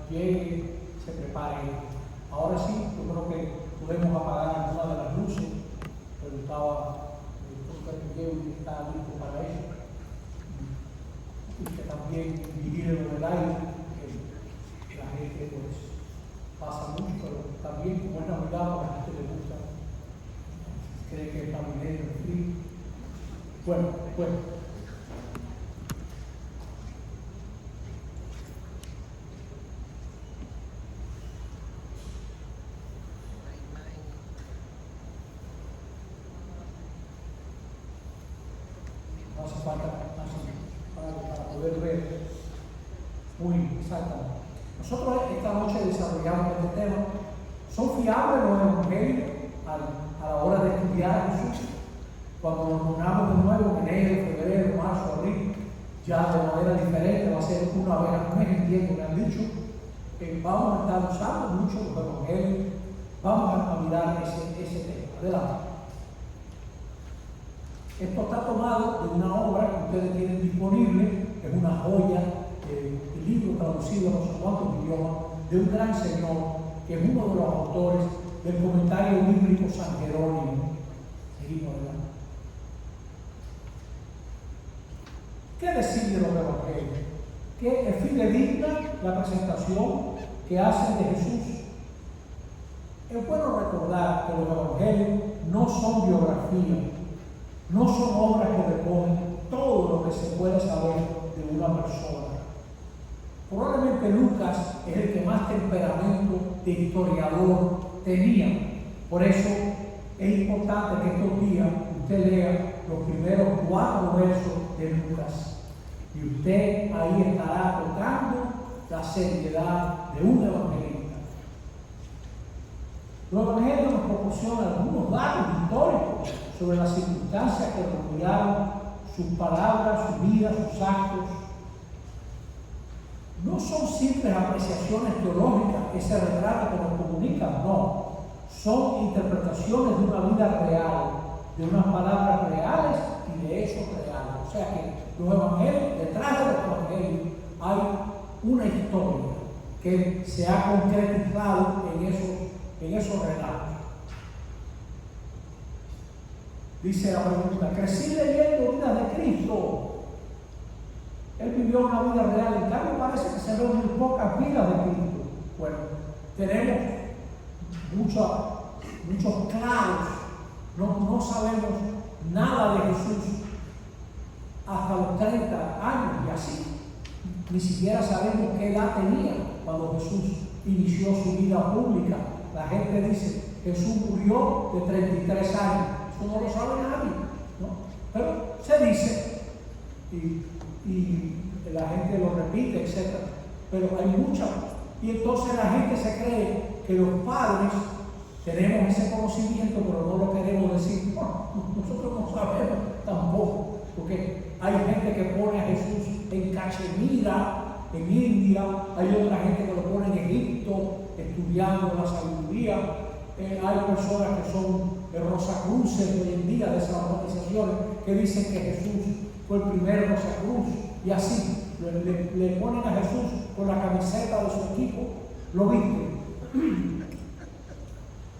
llegue, se prepare. Ahora sí, yo creo que podemos apagar alguna de las luces, pero estaba y está listo para eso. Y que también vivir en el aire, que la gente pues pasa mucho, pero también como es Navidad, a la gente le gusta, cree que es navideño, el frío. Bueno. No hace falta para poder ver muy exactamente. Nosotros esta noche desarrollamos este tema. ¿Son fiables los evangelios a la hora de estudiar a Jesús? Cuando nos reunamos de nuevo en enero, febrero, marzo, abril, ya de manera diferente, va a ser una vez al mes, entiendo, me han dicho que vamos a estar usando mucho los evangelios, vamos a mirar ese tema. Adelante. Esto está tomado de una obra que ustedes tienen disponible, es una joya, el libro traducido a no sé cuántos idiomas, de un gran señor, que es uno de los autores del comentario bíblico San Jerónimo. Seguimos adelante. ¿Qué decir de los evangelios? Que es fidedigna la presentación que hacen de Jesús. Es bueno recordar que los evangelios no son biografías, no son obras que recogen todo lo que se puede saber de una persona. Probablemente Lucas es el que más temperamento de historiador tenía. Por eso es importante que estos días usted lea los primeros 4 versos de Lucas. Y usted ahí estará tocando la seriedad de un evangelista. Los evangelios nos proporcionan algunos datos históricos sobre las circunstancias que rodearon sus palabras, su vida, sus actos. No son simples apreciaciones teológicas, ese retrato que nos comunican, no. Son interpretaciones de una vida real, de unas palabras reales y de hechos reales. O sea que los evangelios, detrás de los evangelios, hay una historia que se ha concretizado en esos relatos. Dice la pregunta: crecí leyendo vidas de Cristo. Él vivió una vida real, en cambio parece que se ven muy pocas vidas de Cristo. Bueno, tenemos muchos claros, no sabemos nada de Jesús hasta los 30 años y así. Ni siquiera sabemos qué edad tenía cuando Jesús inició su vida pública. La gente dice, Jesús murió de 33 años. Eso no lo sabe nadie, ¿no? Pero se dice, y la gente lo repite, etc. Pero hay muchas. Y entonces la gente se cree que los padres tenemos ese conocimiento, pero no lo queremos decir. No, nosotros no sabemos tampoco, porque hay gente que pone a Jesús en Cachemira, en India, hay otra gente que lo pone en Egipto, estudiando la sabiduría. Hay personas que son Rosacruces hoy en día, de esas organizaciones, que dicen que Jesús fue el primer Rosacruz, y así le ponen a Jesús con la camiseta de su equipo, lo visten.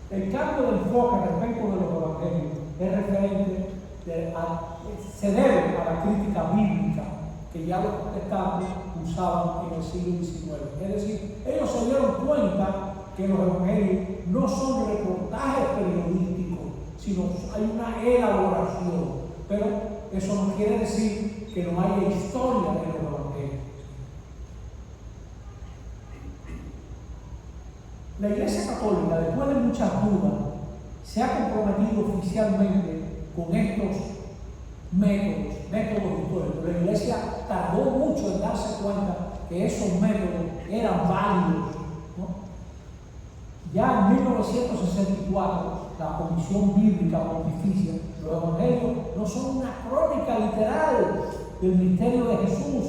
El cambio de enfoque respecto de los evangelios es referente, se debe a la crítica bíblica que ya los protestantes usaban en el siglo XIX. Es decir, ellos se dieron cuenta que los evangelios no son reportajes periodísticos, sino hay una elaboración. Pero eso no quiere decir que no haya historia de los evangelios. La Iglesia Católica, después de muchas dudas, se ha comprometido oficialmente con estos métodos históricos. La Iglesia tardó mucho en darse cuenta que esos métodos eran válidos, ¿no? Ya en 1964, la Comisión Bíblica Pontificia, los evangelios no son una crónica literal del misterio de Jesús,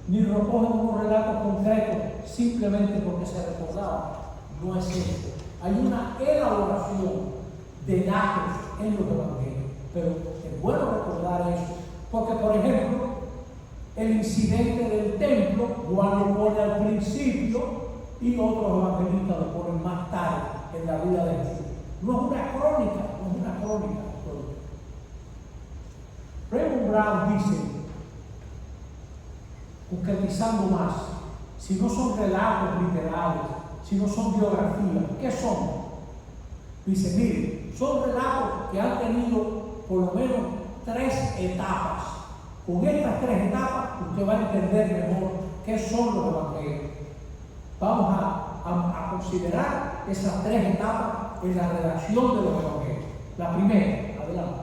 ni recogen unos relatos concretos simplemente porque se recordaba. No es eso. Hay una elaboración de datos en los evangelios. Pero es bueno recordar eso, porque, por ejemplo, el incidente del templo, Juan lo pone al principio, y otros evangelistas lo ponen más tarde en la vida de Jesús. No es una crónica, no es una crónica. Raymond Brown dice, concretizando más, si no son relatos literarios, si no son biografías, ¿qué son? Dice, mire, son relatos que han tenido por lo menos 3 etapas. Con estas 3 etapas usted va a entender mejor qué son los evangelios. Vamos a considerar esas 3 etapas en la redacción de los evangelios. La primera, adelante,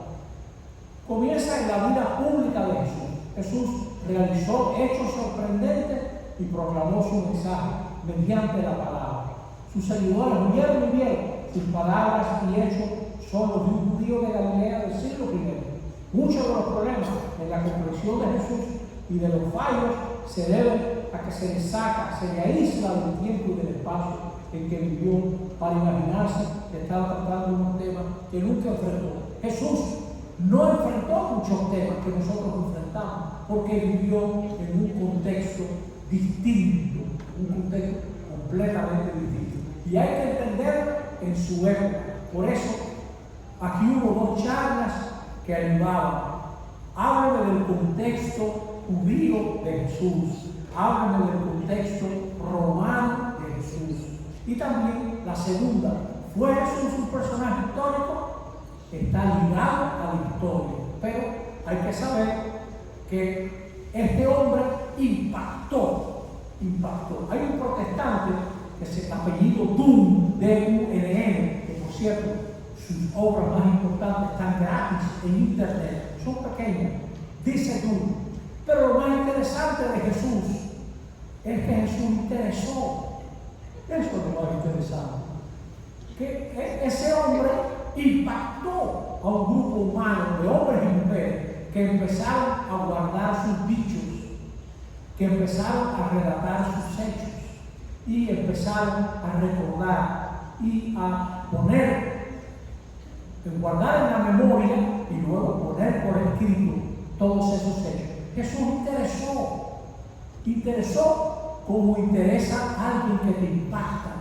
comienza en la vida pública de Jesús. Jesús realizó hechos sorprendentes y proclamó su mensaje mediante la palabra. Sus seguidores oyeron y vieron. Sus palabras y hechos son los de un judío de Galilea del siglo I. Muchos de los problemas en la comprensión de Jesús y de los fallos se deben a que se le saca, se le aísla del tiempo y del espacio en que vivió para imaginarse que estaba tratando unos temas que nunca enfrentó. Jesús no enfrentó muchos temas que nosotros enfrentamos porque vivió en un contexto distinto, un contexto completamente distinto. Y hay que entenderlo en su época. Por eso, aquí hubo 2 charlas que animaban. Háblame del contexto judío de Jesús. Háblame del contexto romano de Jesús. Y también la segunda, ¿fue Jesús un personaje histórico? Está ligado a la historia. Pero hay que saber que este hombre impactó. Hay un protestante que se apellido Dunn, D-U-N-N, que por cierto, sus obras más importantes están gratis en internet, son pequeñas, dice Dunn. Pero lo más interesante de Jesús es que Jesús interesó. Eso es lo más interesante. Que ese hombre impactó a un grupo humano de hombres y mujeres que empezaron a guardar sus dichos, que empezaron a relatar sus hechos y empezaron a recordar y a guardar en la memoria y luego poner por escrito todos esos hechos. Jesús interesó como interesa a alguien que te impacta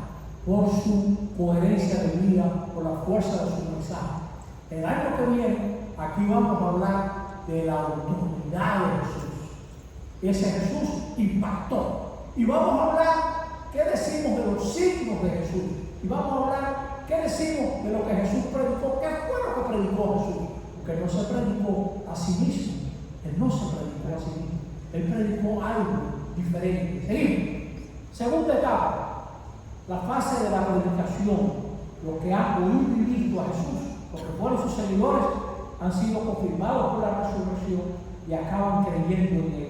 por su coherencia de vida, por la fuerza de su mensaje. El año que viene, aquí vamos a hablar de la autoridad de Jesús. Ese Jesús impactó. Y vamos a hablar, ¿qué decimos de los signos de Jesús? Y vamos a hablar, ¿qué decimos de lo que Jesús predicó? ¿Qué fue lo que predicó Jesús? Porque no se predicó a sí mismo. Él no se predicó a sí mismo. Él predicó algo diferente. Seguimos. Segunda etapa. La fase de la predicación. Los que han oído y visto a Jesús, los que fueron sus seguidores, han sido confirmados por la resurrección y acaban creyendo en él.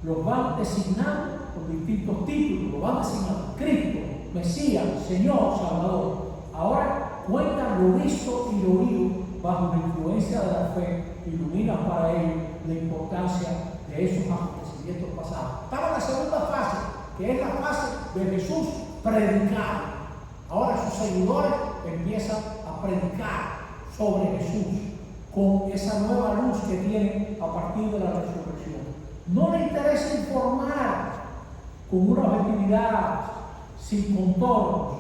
Los van designando con distintos títulos, los van designando Cristo, Mesías, Señor, Salvador. Ahora cuentan lo visto y lo oído bajo la influencia de la fe, iluminan para ellos la importancia de esos acontecimientos pasados. Estamos en la segunda fase, que es la fase de Jesús predicar. Ahora sus seguidores empiezan a predicar sobre Jesús con esa nueva luz que tienen a partir de la resurrección. No le interesa informar con una objetividad sin contornos.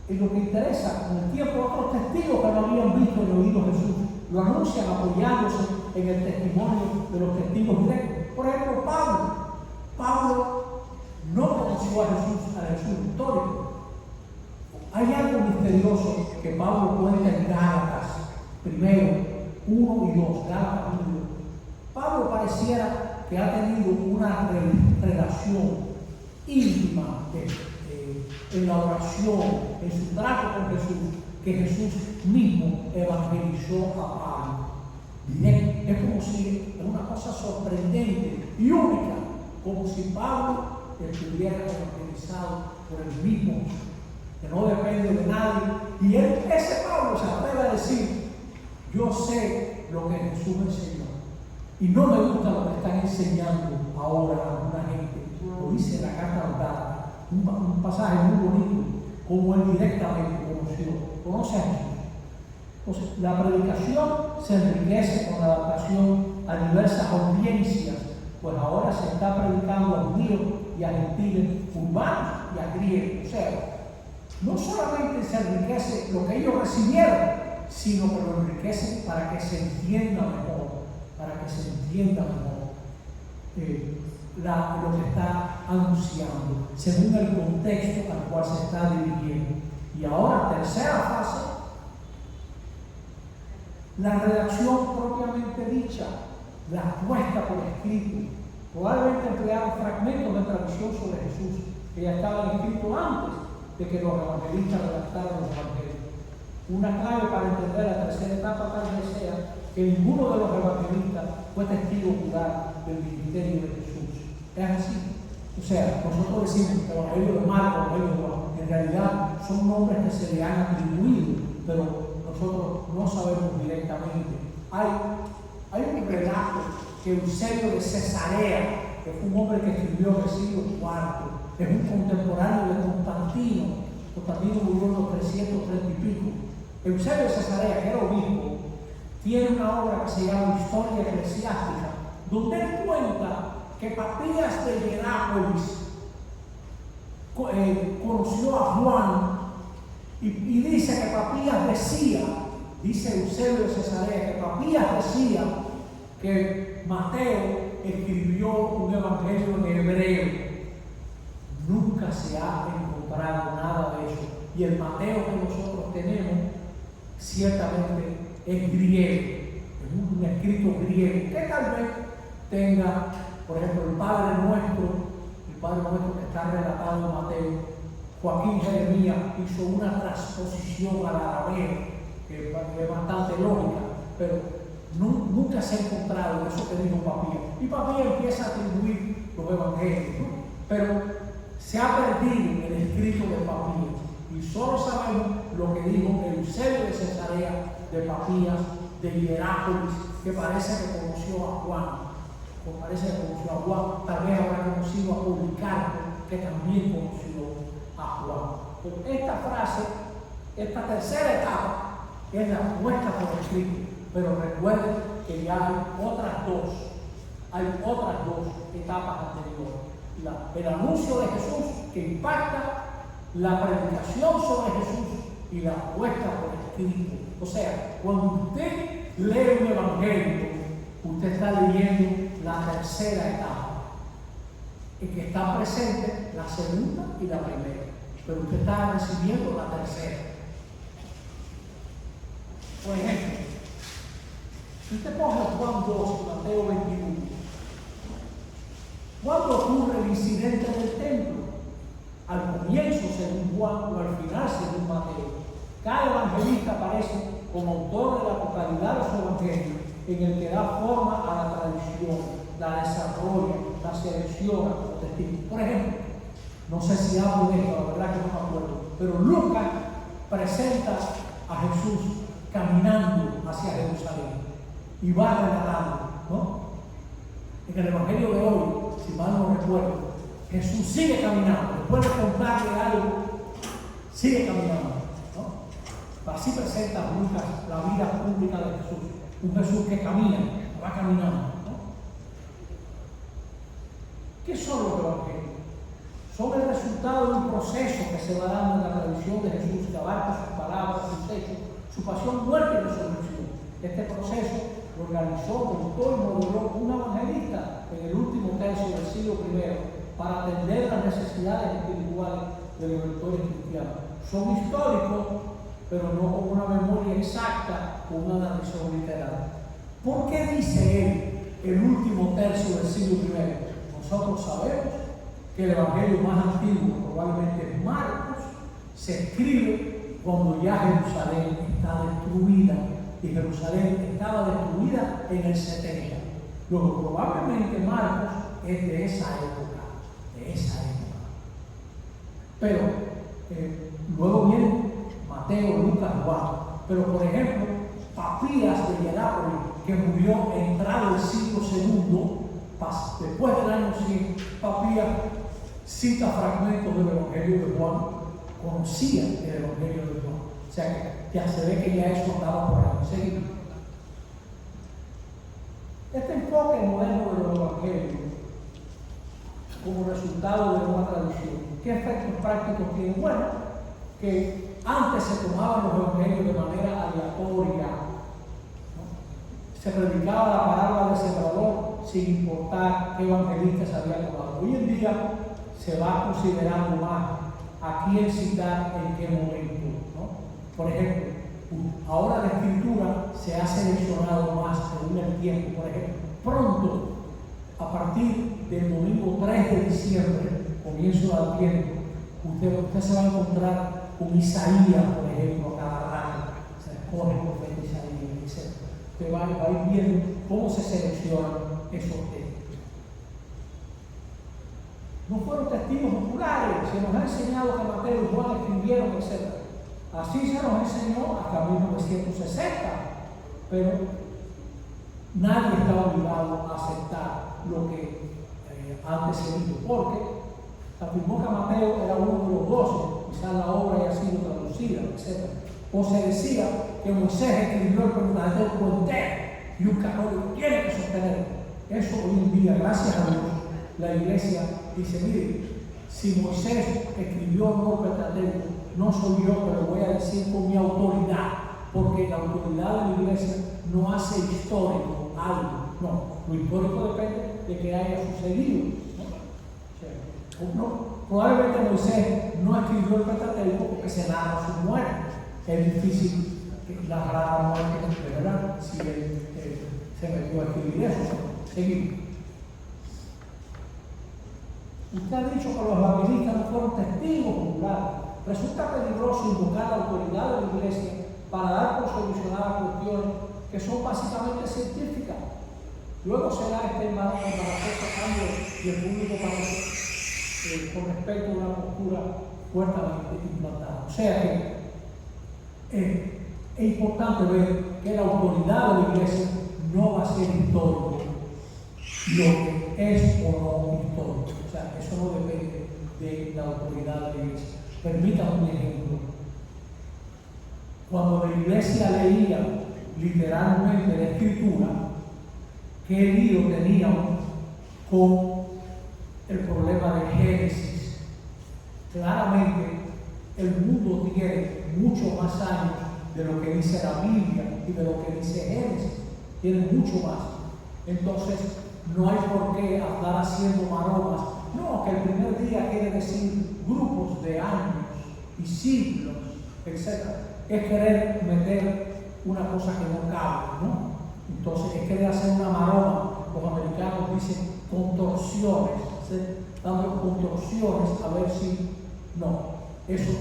Y lo que interesa, con el tiempo, otros testigos que no habían visto ni oído Jesús lo anuncian apoyándose en el testimonio de los testigos directos. Por ejemplo, Pablo no conoció a Jesús histórico. Hay algo misterioso que Pablo cuenta en Gálatas, primero, 1 y 2, Gálatas 1 y 2. Pablo pareciera que ha tenido una relación íntima en la oración, en su trato con Jesús, que Jesús mismo evangelizó a Pablo. Es como si es una cosa sorprendente y única, como si Pablo estuviera evangelizado por el mismo Jesús, que no depende de nadie. Y ese Pablo se atreve a decir: yo sé lo que Jesús me enseñó y no me gusta lo que están enseñando ahora a alguna gente. Lo dice la carta a los Gálatas, un pasaje muy bonito, como él directamente conoce a Jesús. Entonces, la predicación se enriquece con la adaptación a diversas audiencias pues ahora se está predicando a judíos y a gentiles, urbanos y a griegos. O sea, no solamente se enriquece lo que ellos recibieron, sino que lo enriquece para que se entienda mejor, lo que está anunciando, según el contexto al cual se está dirigiendo. Y ahora, tercera fase, la redacción propiamente dicha, la puesta por escrito. Probablemente emplearon fragmentos de tradición sobre Jesús que ya estaban escritos antes de que los evangelistas redactaran los evangelios. Una clave para entender la tercera etapa tal vez sea que ninguno de los evangelistas fue testigo ocular del ministerio de Jesús. Es así. O sea, nosotros decimos que el evangelio de Marcos, el evangelio de Juan, en realidad son nombres que se le han atribuido, pero nosotros no sabemos directamente. Hay un relato que Eusebio de Cesarea, que fue un hombre que escribió en el siglo IV, es un contemporáneo de Constantino. Constantino murió en los 330 y pico. Eusebio de Cesarea, que era obispo, tiene una obra que se llama Historia Eclesiástica, donde él cuenta que Papías de Hierápolis conoció a Juan y dice que Papías decía, dice Eusebio de Cesarea, que Papías decía que Mateo escribió un evangelio en hebreo. Nunca se ha encontrado nada de eso. Y el Mateo que nosotros tenemos ciertamente es griego, es un escrito griego, que tal vez tenga, por ejemplo, el Padre Nuestro que está relatado en Mateo. Joaquín Jeremías hizo una transposición al arameo, que es bastante lógica, pero nunca se ha encontrado eso que dijo Papías. Y Papías empieza a atribuir los evangelios, ¿no? Pero se ha perdido el escrito de Papías. Y solo sabemos lo que dijo Eusebio de Cesarea, de Papías, de Hierápolis, que parece que conoció a Juan. Tal vez habrá conocido a Policarpo, que también conoció a Juan. Pero esta frase, esta tercera etapa, es la puesta por escrito. Pero recuerden que ya hay otras dos etapas anteriores. El anuncio de Jesús, que impacta, la predicación sobre Jesús y la puesta por escrito. O sea, cuando usted lee un evangelio, usted está leyendo la tercera etapa, y que está presente la segunda y la primera, pero usted está recibiendo la tercera. Por ejemplo, si usted coge Juan 2, Mateo 21, ¿cuándo ocurre el incidente del templo? Al comienzo, según Juan, o al final, según Mateo. Cada evangelista aparece como autor de la totalidad de su evangelio, en el que da forma a la tradición, la desarrolla, la selecciona como testigo. Por ejemplo, no sé si hablo de esto, la verdad que no me acuerdo, pero Lucas presenta a Jesús caminando hacia Jerusalén y va relatando, ¿no? En el evangelio de hoy, si mal no recuerdo, Jesús sigue caminando, después de contarle algo, sigue caminando, ¿no? Así presenta Lucas la vida pública de Jesús, un Jesús que camina, va caminando, ¿no? ¿Qué son los evangelios? Son el resultado de un proceso que se va dando en la tradición de Jesús, que abarca sus palabras, sus hechos, su pasión, muerte y resurrección. Este proceso lo organizó, montó y modeló un evangelista en el último tercio del siglo I para atender las necesidades espirituales de los lectores cristianos. Son históricos, pero no con una memoria exacta o una narración literal. ¿Por qué dice él el último tercio del siglo I? Nosotros sabemos que el evangelio más antiguo, probablemente es Marcos, se escribe cuando ya Jerusalén está destruida, y Jerusalén estaba destruida en el 70. Luego, probablemente Marcos es de esa época. Pero luego viene Mateo, Lucas, Juan. Pero por ejemplo, Papías de Hierápolis, que murió entrado el siglo II, después del año 100, Papías cita fragmentos del Evangelio de Juan, conocía el Evangelio de Juan. O sea que ya se ve que ya eso estaba por ahí. Seguimos. Este enfoque moderno de los evangelios resultado de una tradición. ¿Qué efectos prácticos tiene? Bueno, que antes se tomaban los evangelios de manera aleatoria, ¿no? Se predicaba la parábola del sembrador sin importar qué evangelista se había tomado. Hoy en día se va considerando más a quién citar en qué momento, ¿no? Por ejemplo, ahora la escritura se ha seleccionado más según el tiempo. Por ejemplo, pronto, a partir del domingo 3 de diciembre, comienzo del Adviento, usted se va a encontrar con Isaías, por ejemplo, cada rato. Se escoge el profeta Isaías, etc. Usted va a ir viendo cómo se seleccionan esos textos. No fueron testigos oculares, se nos ha enseñado que Mateo y Juan escribieron, etc. Así se nos enseñó hasta 1960, pero nadie estaba obligado a aceptar lo que antes se dijo, porque se afirmó que Mateo era uno de los 12, quizás la obra haya sido traducida, etc. O se decía que Moisés escribió el Pentateuco entero y un católico tiene que sostenerlo. Eso hoy en día, gracias a Dios, la iglesia dice: mire, si Moisés escribió no el Pentateuco, no soy yo que lo voy a decir con mi autoridad, porque la autoridad de la iglesia no hace histórico algo. No, lo histórico depende de que haya sucedido, ¿no? Probablemente Moisés no escribió el Pentateuco porque se narra su muerte. Es difícil narrar la muerte, ¿verdad? Si él se metió a escribir eso. Seguimos. Usted ha dicho que los evangelistas no fueron testigos oculares. Resulta peligroso invocar la autoridad de la iglesia para dar por solucionadas cuestiones que son básicamente científicas. Luego se da este embarazoso cambio y el público parece con respecto a una postura fuertemente implantada. O sea que es importante ver que la autoridad de la iglesia no va a ser histórico lo que es o no histórico. O sea, eso no depende de la autoridad de la iglesia. Permítame un ejemplo. Cuando la iglesia leía literalmente la escritura, ¿qué lío teníamos con el problema de Génesis? Claramente, el mundo tiene mucho más años de lo que dice la Biblia y de lo que dice Génesis. Tiene mucho más. Entonces, no hay por qué andar haciendo maromas. No, que el primer día quiere decir grupos de años y siglos, etc. Es querer meter una cosa que no cabe, ¿no? Entonces es querer hacer una maroma. Los americanos dicen contorsiones, ¿sí? Dando contorsiones a ver si no. Eso,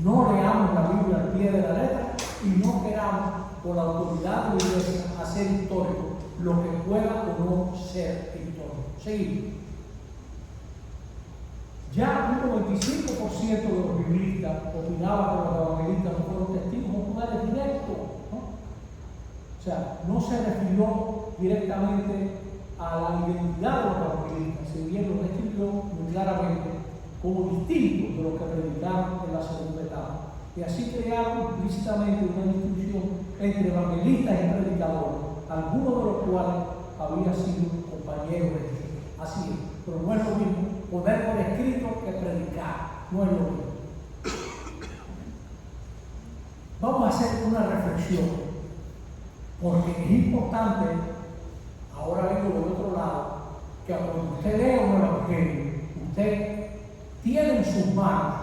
no leamos la Biblia al pie de la letra y no queramos por la autoridad de la iglesia hacer histórico lo que pueda o no ser histórico. Seguimos. Ya un 95% de los biblistas opinaba que los evangelistas no fueron testigos oculares directos, ¿no? O sea, no se refirió directamente a la identidad de los evangelistas, si bien lo describió muy claramente como distintos de lo que predicaron en la segunda etapa. Y así crearon implícitamente una distinción entre evangelistas y predicadores, algunos de los cuales habían sido compañeros de Jesús. Así es, pero no es lo mismo poner por escrito que predicar, no es lo mismo. Vamos a hacer una reflexión, porque es importante, ahora vengo del otro lado, que cuando usted lea un evangelio, usted tiene en sus manos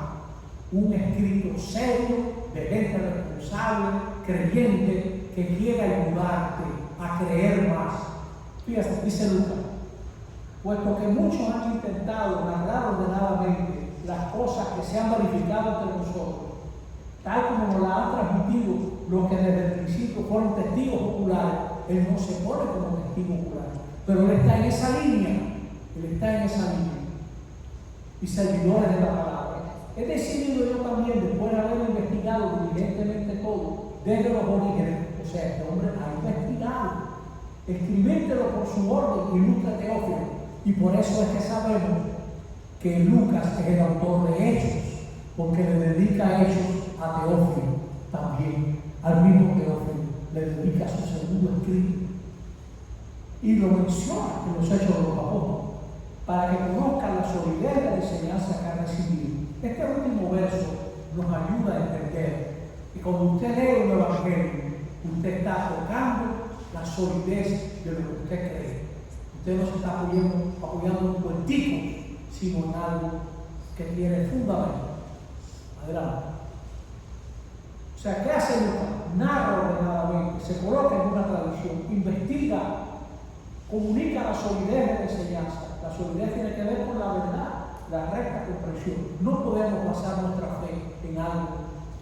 un escrito serio, de gente responsable, creyente, que quiera ayudarte a creer más. Fíjate, dice Lucas: puesto que muchos han intentado narrar ordenadamente las cosas que se han verificado entre nosotros, tal como nos las han transmitido los que desde el principio fueron testigos oculares, él no se pone como testigo ocular, pero él está en esa línea, y servidores de la palabra. He decidido yo también, después de haber investigado diligentemente todo, desde los orígenes, o sea, este hombre ha investigado, escribírtelo por su orden, ilustre Teófilo, y por eso es que sabemos que Lucas es el autor de Hechos, porque le dedica Hechos a Teófilo también, al mismo Teófilo, le dedica su segundo escrito. Y lo menciona en los Hechos de los Apóstoles, para que conozcan la solidez de la enseñanza que ha recibido. Este último verso nos ayuda a entender que cuando usted lee un evangelio, usted está tocando la solidez de lo que usted cree. Usted no se está apoyando en un cuentico, sino en algo que tiene fundamento. Adelante. O sea, ¿qué hace Lucas? Narra ordenadamente, se coloca en una tradición, investiga, comunica la solidez de la enseñanza. La solidez tiene que ver con la verdad, la recta comprensión. No podemos basar nuestra fe en algo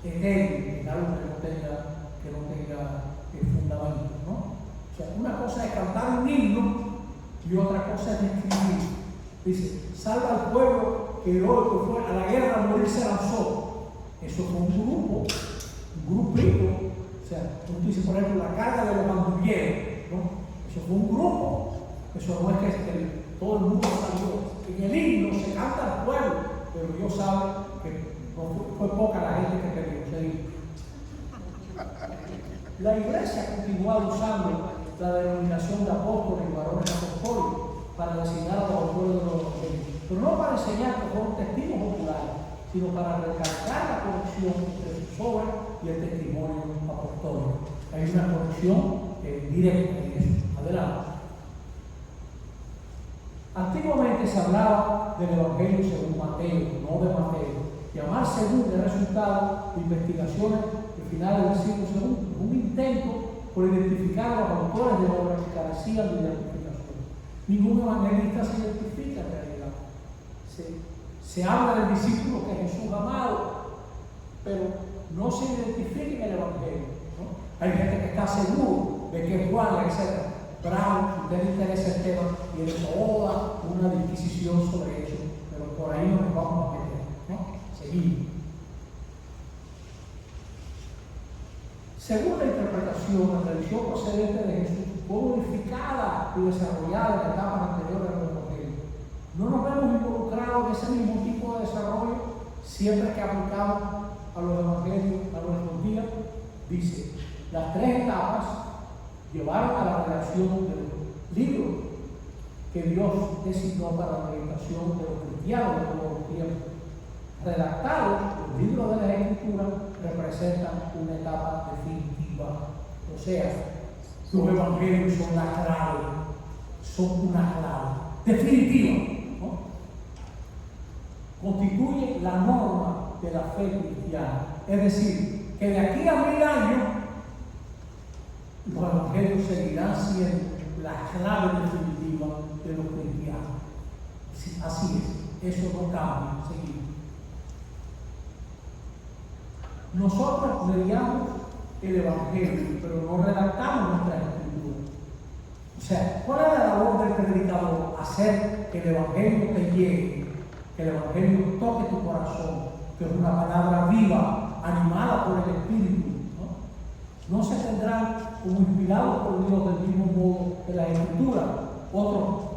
etéreo, en algo que no tenga fundamento, ¿no? O sea, una cosa es cantar un himno y otra cosa es escribir. Dice, salva al pueblo que heroico fue a la guerra a morir se lanzó. Eso fue un grupito. O sea, tú dices, por ejemplo, la carga de los bandurrieros, ¿no? Eso fue un grupo. Eso no es que todo el mundo salió. En el himno se canta al pueblo, pero Dios sabe que no fue poca la gente que perdió ese himno. La iglesia ha continuado usando la denominación de apóstoles y varones apostólicos para designar a los autores de los evangelios, pero no para enseñar que fueron testigos oculares, sino para recalcar la conexión entre sus obras y el testimonio apostólico. Hay una conexión directa en eso. Adelante. Antiguamente se hablaba del Evangelio según Mateo, no de Mateo. Llamar según el resultado de investigaciones de finales del siglo II, un intento por identificar a los autores de obras que carecían de identificación. Ningún evangelista se identifica en realidad. Se habla del discípulo que es Jesús amado, pero no se identifica en el Evangelio, ¿no? Hay gente que está seguro de que es Juan, etc. Bravo, si usted le interesa el tema, tiene toda una disquisición sobre eso, pero por ahí no nos vamos a meter, ¿no? Seguimos. Según la interpretación, la religión procedente de Jesús fue modificada y desarrollada en etapas anteriores a los evangelios. No nos vemos involucrados en ese mismo tipo de desarrollo siempre que aplicamos a los evangelios a nuestros días. Dice, las tres etapas llevaron a la redacción de los libros que Dios designó para la orientación de los cristianos de todos los tiempos. Redactados, los libros de la Escritura representan una etapa definitiva. O sea, los evangelios son la clave, son una clave definitiva, ¿no? Constituye la norma de la fe cristiana. Es decir, que de aquí a 1000 años los evangelios seguirán siendo la clave definitiva de los cristianos. Así es, eso no cambia. Seguimos. Nosotros leíamos el Evangelio, pero no redactamos nuestra escritura. O sea, ¿cuál es la labor del predicador? Hacer que el Evangelio te llegue, que el Evangelio toque tu corazón, que es una palabra viva, animada por el Espíritu. No se tendrán como inspirados por Dios del mismo modo que la Escritura, otros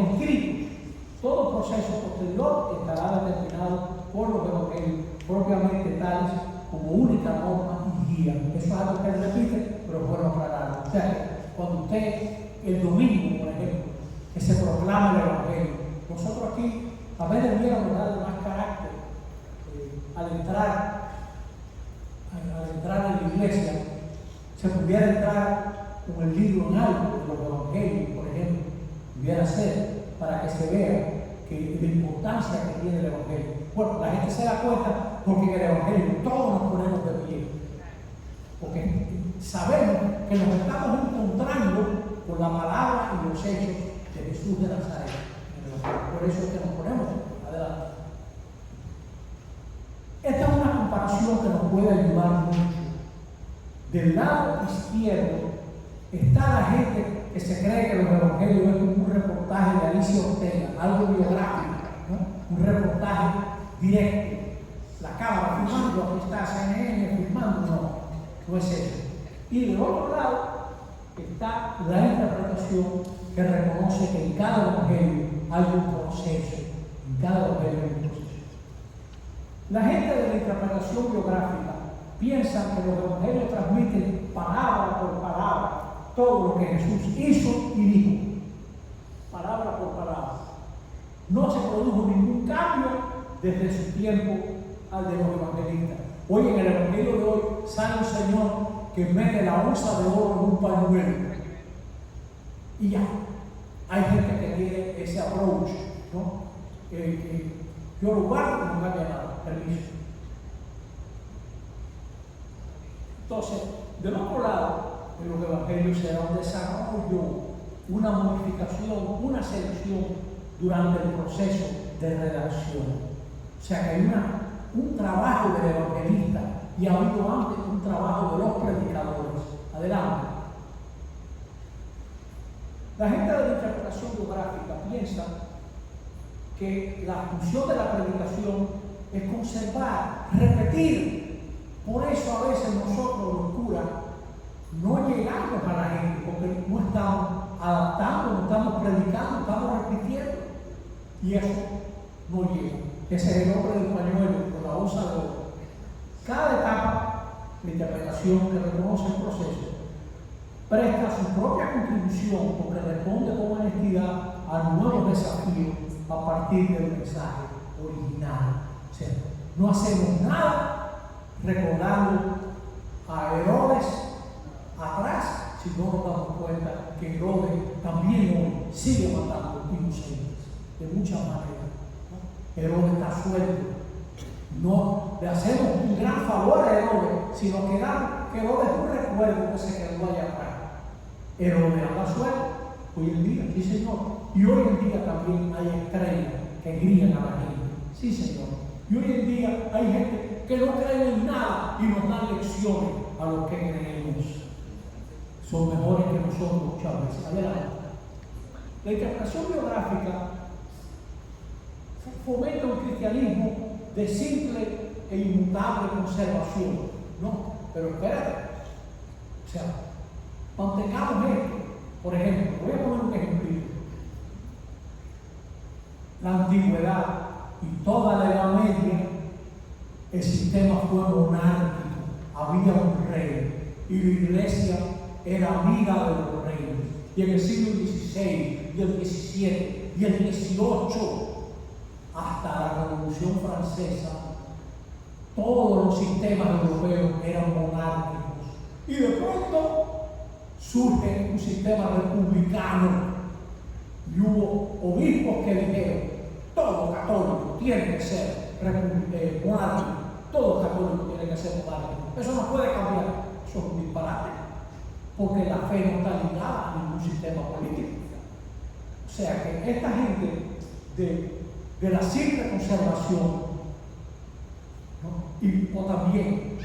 escritos. Todo proceso posterior estará determinado por los evangelios, propiamente tales como única norma y guía. Eso es algo que él repite, pero es bueno aclararlo. O sea, cuando usted, el domingo, por ejemplo, que se proclama el evangelio, nosotros aquí a veces debiéramos darle más carácter al entrar en la iglesia. Se pudiera entrar con el libro en alto de los evangelios, por ejemplo, pudiera ser para que se vea que la importancia que tiene el evangelio. Bueno, la gente se da cuenta porque en el evangelio todos nos ponemos de pie, porque sabemos que nos estamos encontrando con la palabra y los hechos de Jesús de Nazaret. Por eso es que nos ponemos adelante. Esta es una comparación que nos puede ayudar mucho. Del lado izquierdo está la gente que se cree que los evangelios es como un reportaje de Alicia Ortega, algo biográfico, ¿no? Un reportaje directo. La cámara filmando, aquí está CNN filmando, no es eso. Y del otro lado está la interpretación que reconoce que en cada evangelio hay un proceso. En cada evangelio hay un proceso. La gente de la interpretación biográfica piensa que los evangelios transmiten palabra por palabra todo lo que Jesús hizo y dijo. Palabra por palabra. No se produjo ningún cambio desde su tiempo al de los evangelistas. Hoy en el evangelio de hoy sale un señor que mete la onza de oro en un pañuelo. Y ya, hay gente que tiene ese approach, ¿no? Yo lo guardo y no cambia nada, permiso. Entonces, del otro lado, en los evangelios se da un desarrollo, una modificación, una selección durante el proceso de redacción. O sea que hay un trabajo del evangelista y ha habido antes un trabajo de los predicadores. Adelante. La gente de la interpretación biográfica piensa que la función de la predicación es conservar, repetir. Por eso a veces nosotros los curas no llegamos a la gente, porque no estamos adaptando, no estamos predicando, estamos repitiendo. Y eso no llega. Ese es el hombre del pañuelo, con la onza de oro. Cada etapa de interpretación que reconoce el proceso presta su propia contribución porque responde con honestidad a nuevos desafíos a partir del mensaje original. O sea, no hacemos nada recordando a Herodes atrás, si no nos damos cuenta que Herodes también hoy sigue matando inocentes de muchas maneras. Herodes está suelto. No le hacemos un gran favor a Herodes, sino que Herodes es un recuerdo que se quedó allá atrás. Herodes anda suelto hoy en día, sí señor. Y hoy en día también hay estrellas que guían a la gente, sí señor. Y hoy en día hay gente que no cree en nada y nos dan lecciones a los que creemos. Son mejores que nosotros muchas veces. Adelante. La interpretación biográfica fomenta un cristianismo de simple e inmutable conservación. No, pero espérate. O sea, mantengamos esto. Por ejemplo, voy a poner un ejemplo. La antigüedad y toda la Edad Media, el sistema fue monárquico. Había un rey y la iglesia era amiga de los reyes. Y en el siglo XVI y el XVII y el XVIII, hasta la Revolución Francesa, todos los sistemas europeos eran monárquicos. Y de pronto surge un sistema republicano y hubo obispos que dijeron: todo católico tiene que ser monárquico, todo católico tiene que ser monárquico. Eso no puede cambiar, eso es un disparate, porque la fe no está ligada a ningún sistema político. O sea que esta gente de la simple conservación, ¿no? O también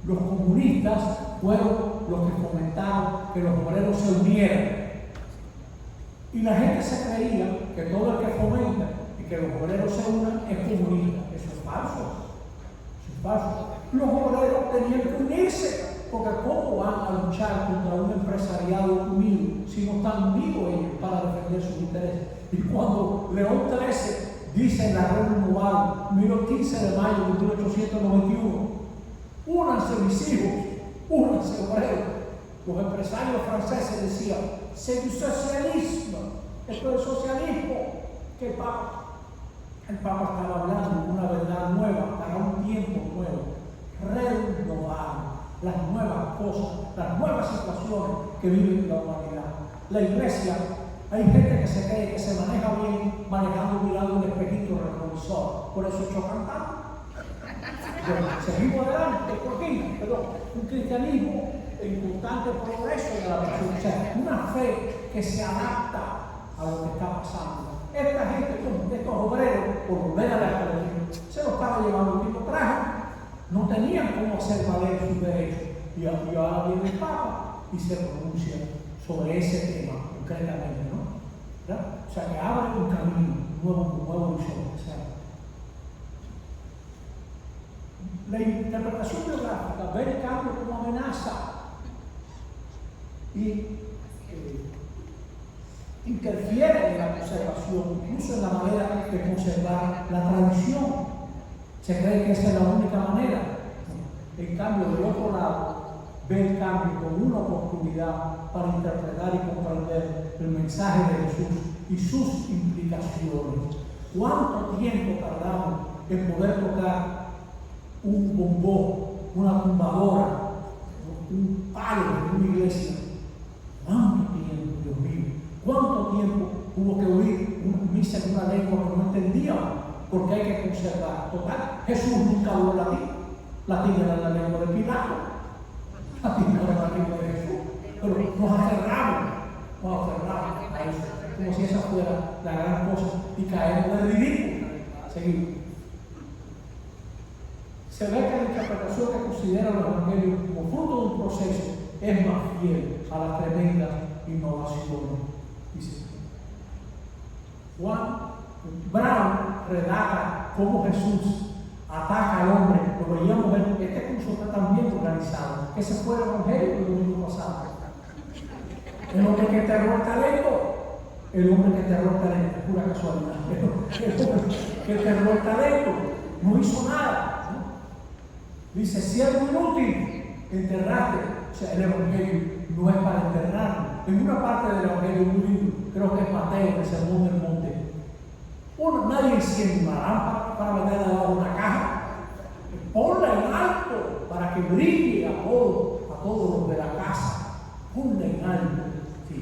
los comunistas fueron los que fomentaron que los obreros se unieran. Y la gente se creía que todo el que fomenta y que los obreros se unan es comunista. Eso es falso. Eso es falso. Los obreros tenían que unirse, porque ¿cómo van a luchar contra un empresariado unido si no están unidos ellos para defender sus intereses? Y cuando León XIII dice en la Reunión Global, el 15 de mayo de 1891, únanse mis hijos, únanse obreros. Los empresarios franceses decían: c'est du socialisme, esto es socialismo. Que el Papa estaba hablando de una verdad nueva para un tiempo nuevo, renovar las nuevas cosas, las nuevas situaciones que vive la humanidad. La iglesia, hay gente que se cree que se maneja bien manejando, mirando un espejito retrovisor, por eso chocan tanto. Bueno, seguimos adelante, Joaquín, perdón, un cristianismo en constante progreso de la persona, o sea, una fe que se adapta a lo que está pasando. Esta gente, estos obreros, por volver a la religión, se lo estaba llevando el tipo traje, no tenían cómo hacer valer sus derechos. Y ahora viene el Papa y se pronuncia sobre ese tema concretamente, ¿no? ¿Verdad? O sea, que abre un camino, un nuevo horizonte. O sea, la interpretación biográfica ve el cambio como amenaza y interfiere en la conservación, incluso en la manera de conservar la tradición. Se cree que esa es la única manera. En cambio, del otro lado, ve el cambio como una oportunidad para interpretar y comprender el mensaje de Jesús y sus implicaciones. ¿Cuánto tiempo tardamos en poder tocar un bombón, una tumbadora, un palo en una iglesia? ¿Cuánto tiempo, Dios mío? ¿Cuánto tiempo hubo que oír una misa en una lengua que no entendíamos? Porque hay que conservar. Total, Jesús nunca habló latín. Latín era la lengua de Pilato. Latín era la lengua de Jesús. Pero nos aferramos a eso, como si esa fuera la gran cosa, y caemos de ridículo. Seguimos. Se ve que la interpretación que consideran los evangelios como fruto de un proceso es más fiel a las tremendas innovaciones. Dice Juan Brown relata cómo Jesús ataca al hombre. Lo veíamos en este curso, está tan bien organizado. Ese fue el evangelio del domingo pasado. El hombre que enterró el talento. El hombre que enterró el talento, pura casualidad. El hombre que enterró el talento no hizo nada, ¿no? Dice, siervo inútil, enterraste. O sea, el evangelio no es para enterrarlo. En una parte del evangelio muy lindo, creo que es Mateo, el sermón del monte. Nadie enciende una lámpara para meterla debajo de una caja. Ponla en alto para que brille a todos los de la casa. Ponla en alto. Sí,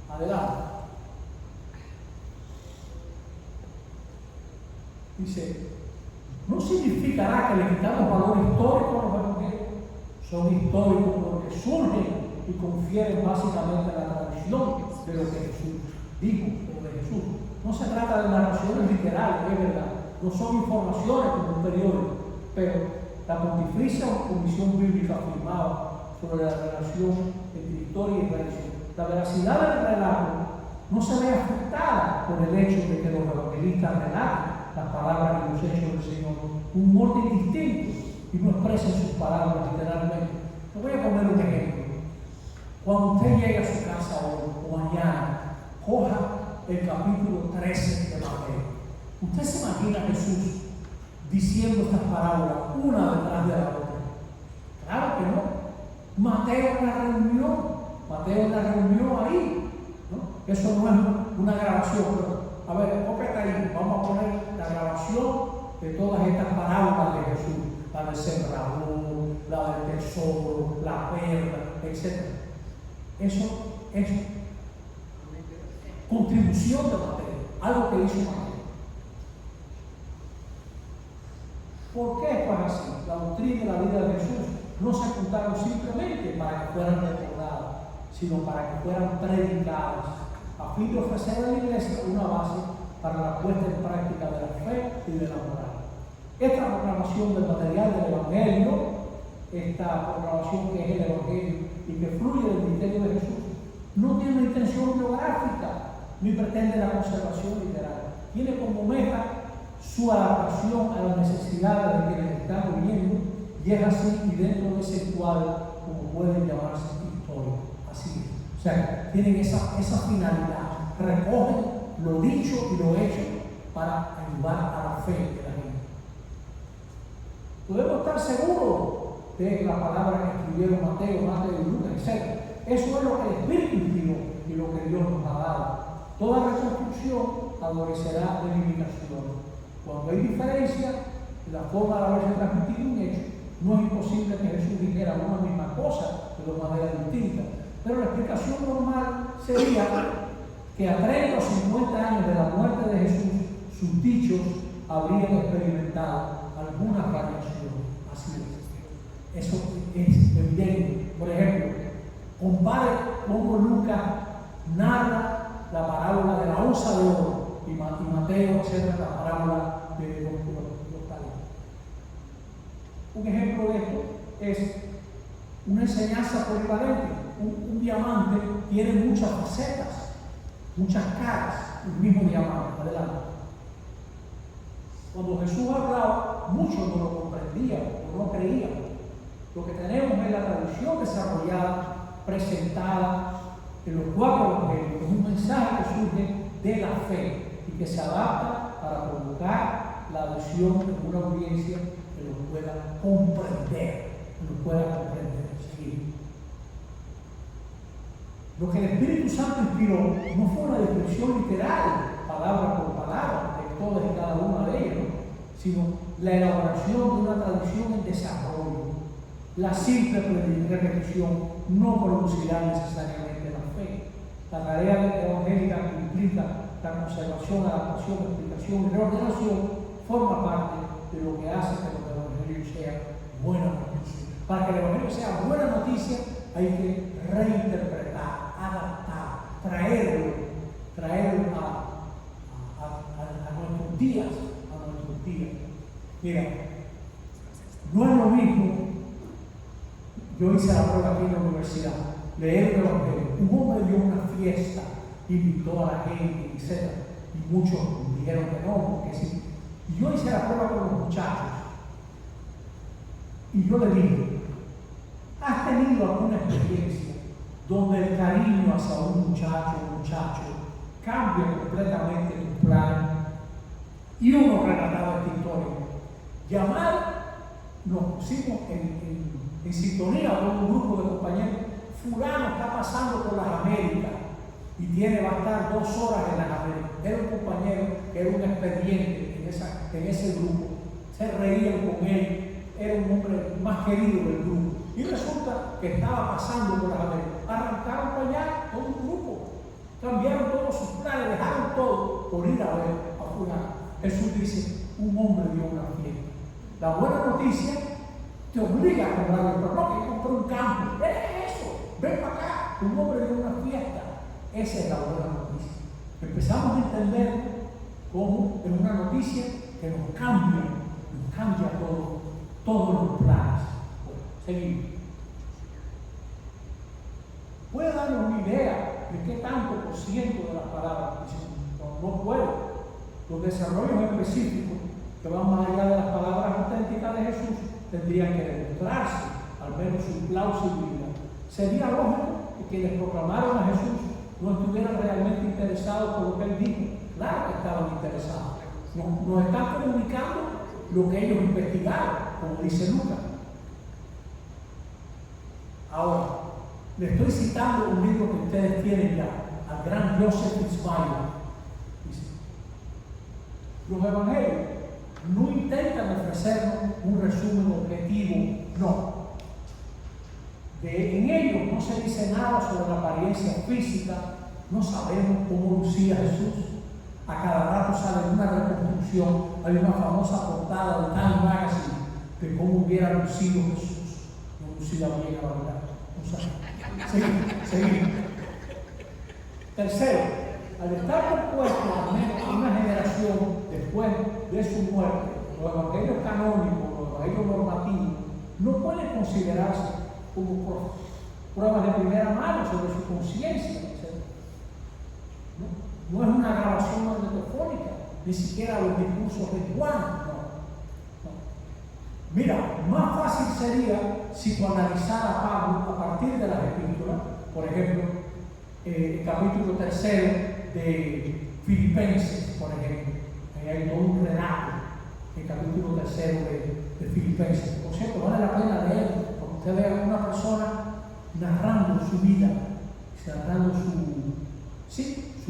adelante. Dice, no significará que le quitamos valor histórico a los evangelios. Son históricos porque surgen y confieren básicamente a la tradición de lo que Jesús dijo o de Jesús. No se trata de narraciones literales, es verdad. No son informaciones como un periódico, pero la Pontificia Comisión Bíblica afirmaba sobre la relación entre historia y tradición. La veracidad del relato no se ve afectada por el hecho de que los evangelistas relaten las palabras y los hechos del Señor un orden distinto y no expresen sus palabras literalmente. Le voy a poner un ejemplo. Cuando usted llegue a su casa hoy o mañana, coja el capítulo 13 de Mateo. ¿Usted se imagina a Jesús diciendo estas parábolas una detrás de la otra? Claro que no. Mateo la reunió ahí, ¿no? Eso no es una grabación, pero a ver, cópiate ahí, vamos a poner la grabación de todas estas parábolas de Jesús, la del sembrador, la del tesoro, la perla, etc. Eso es contribución de Mateo, algo que hizo Mateo. ¿Por qué esto es así? La doctrina y la vida de Jesús no se contaron simplemente para que fueran recordadas, sino para que fueran predicadas, a fin de ofrecer a la iglesia una base para la puesta en práctica de la fe y de la moral. Esta proclamación del material del Evangelio, esta proclamación que es el Evangelio y que fluye del misterio de Jesús, no tiene una intención biográfica, ni pretende la conservación literal. Tiene como meta su adaptación a las necesidades de quienes están viviendo, y es así, y dentro de ese cuadro, como puede llamarse historia. Así es. O sea, tienen esa finalidad, recogen lo dicho y lo hecho para ayudar a la fe de la gente. Podemos estar seguros de la palabra que escribieron Mateo y Lucas, etc. Eso es lo que el Espíritu inspiró y lo que Dios nos ha dado. Toda reconstrucción adolecerá de limitación. Cuando hay diferencia en la forma de haberse transmitido un hecho, no es imposible que Jesús dijera una misma cosa de dos maneras distintas. Pero la explicación normal sería que a 30 o 50 años de la muerte de Jesús, sus dichos habrían experimentado algunas variaciones. Así es. Eso es evidente. Por ejemplo, compare cómo Lucas narra la parábola de la onza de oro y Mateo acerca de la parábola de los talentos. Un ejemplo de esto es una enseñanza polivalente. Un diamante tiene muchas facetas, muchas caras, el mismo diamante. Adelante. Cuando Jesús hablaba, muchos no lo comprendían o no creían. Lo que tenemos es la tradición desarrollada, presentada en los 4 evangelios, un mensaje que surge de la fe y que se adapta para provocar la adhesión de una audiencia que lo pueda comprender, Sí. Lo que el Espíritu Santo inspiró no fue una descripción literal, palabra por palabra, de todas y cada una de ellas, ¿no? Sino la elaboración de una tradición en desarrollo. La simple repetición no producirá necesariamente la fe. La tarea evangélica que implica la conservación, adaptación, explicación y reordenación forma parte de lo que hace que el evangelio sea buena noticia. Para que el evangelio sea buena noticia hay que reinterpretar, adaptar, traerlo a nuestros días, Mira, no es lo mismo. Yo hice la prueba aquí en la universidad, leer el evangelio. Un hombre dio una fiesta, invitó a la gente, etc. Y muchos dijeron que no, porque sí. Y yo hice la prueba con los muchachos. Y yo le dije, ¿has tenido alguna experiencia donde el cariño hacia un muchacho cambia completamente tus planes? Y uno relataba esta historia. Nos pusimos en sintonía con un grupo de compañeros. Fulano está pasando por las Américas y va a estar 2 horas en las Américas. Era un compañero que era un expediente en ese grupo. Se reían con él, era un hombre más querido del grupo. Y resulta que estaba pasando por las Américas. Arrancaron para allá todo un grupo. Cambiaron todos sus planes, dejaron todo por ir a ver a Fulano. Jesús dice, un hombre dio una fiesta. La buena noticia te obliga a comprarlo, pero no que compré un campo. Eso, ven para acá, un hombre dio una fiesta. Esa es la buena noticia. Empezamos a entender cómo es una noticia que nos cambia todos los planes. Bueno, seguimos. ¿Puede darnos una idea de qué tanto por ciento de las palabras? No puedo. Los desarrollos específicos que van más allá de las palabras auténticas de Jesús tendrían que demostrarse, al menos su plausibilidad. Sería lógico que quienes proclamaron a Jesús no estuvieran realmente interesados por lo que él dijo. Claro que estaban interesados. Nos están comunicando lo que ellos investigaron, como dice Lucas. Ahora, le estoy citando un libro que ustedes tienen ya, al gran Joseph Fitzgerald. Los evangelios no intentan ofrecernos un resumen objetivo, no. En ellos no se dice nada sobre la apariencia física, no sabemos cómo lucía Jesús. A cada rato sale una reconstrucción, hay una famosa portada de Time Magazine de cómo hubiera lucido Jesús. No lucía bien, la verdad. Seguimos. Tercero, al estar compuesto al menos una generación después de su muerte, los evangelios canónicos, los evangelios normativos, no pueden considerarse como pruebas de primera mano sobre su conciencia. No es una grabación magnetofónica, ni siquiera los discursos de Juan. No. Mira, más fácil sería psicoanalizar a Pablo a partir de las Escrituras, por ejemplo, el capítulo 3 de Filipenses, por ejemplo. Ahí hay todo un relato, el capítulo 3 de Filipenses. Por cierto, vale la pena leerlo, porque usted ve a una persona narrando su vida, narrando su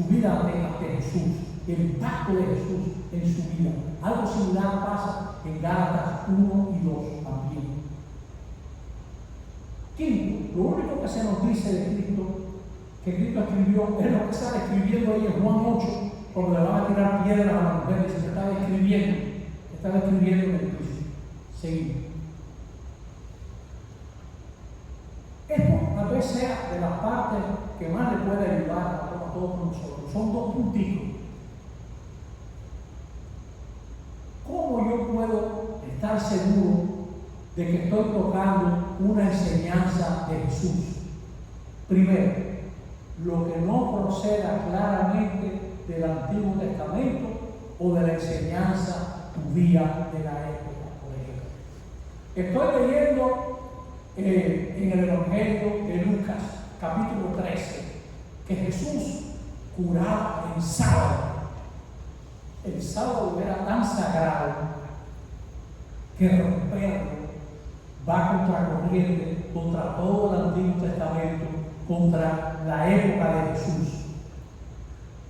vida ante Jesús, el impacto de Jesús en su vida. Algo similar pasa en Gálatas 1 y 2 también. Quinto, lo único que se nos dice de Cristo, que Cristo escribió, es lo que sale escribiendo ahí en Juan 8, cuando le van a tirar piedras a la mujer, y se estaba escribiendo en el piso. Seguimos. Esto tal vez sea de las partes que más le puede ayudar a todos nosotros. Son 2 puntitos. ¿Cómo yo puedo estar seguro de que estoy tocando una enseñanza de Jesús? Primero, lo que no proceda claramente del Antiguo Testamento o de la enseñanza judía de la época, por ejemplo. Estoy leyendo en el Evangelio de Lucas, capítulo 13, que Jesús curaba en sábado. El sábado era tan sagrado que romperlo va contracorriente contra todo el Antiguo Testamento, contra la época de Jesús.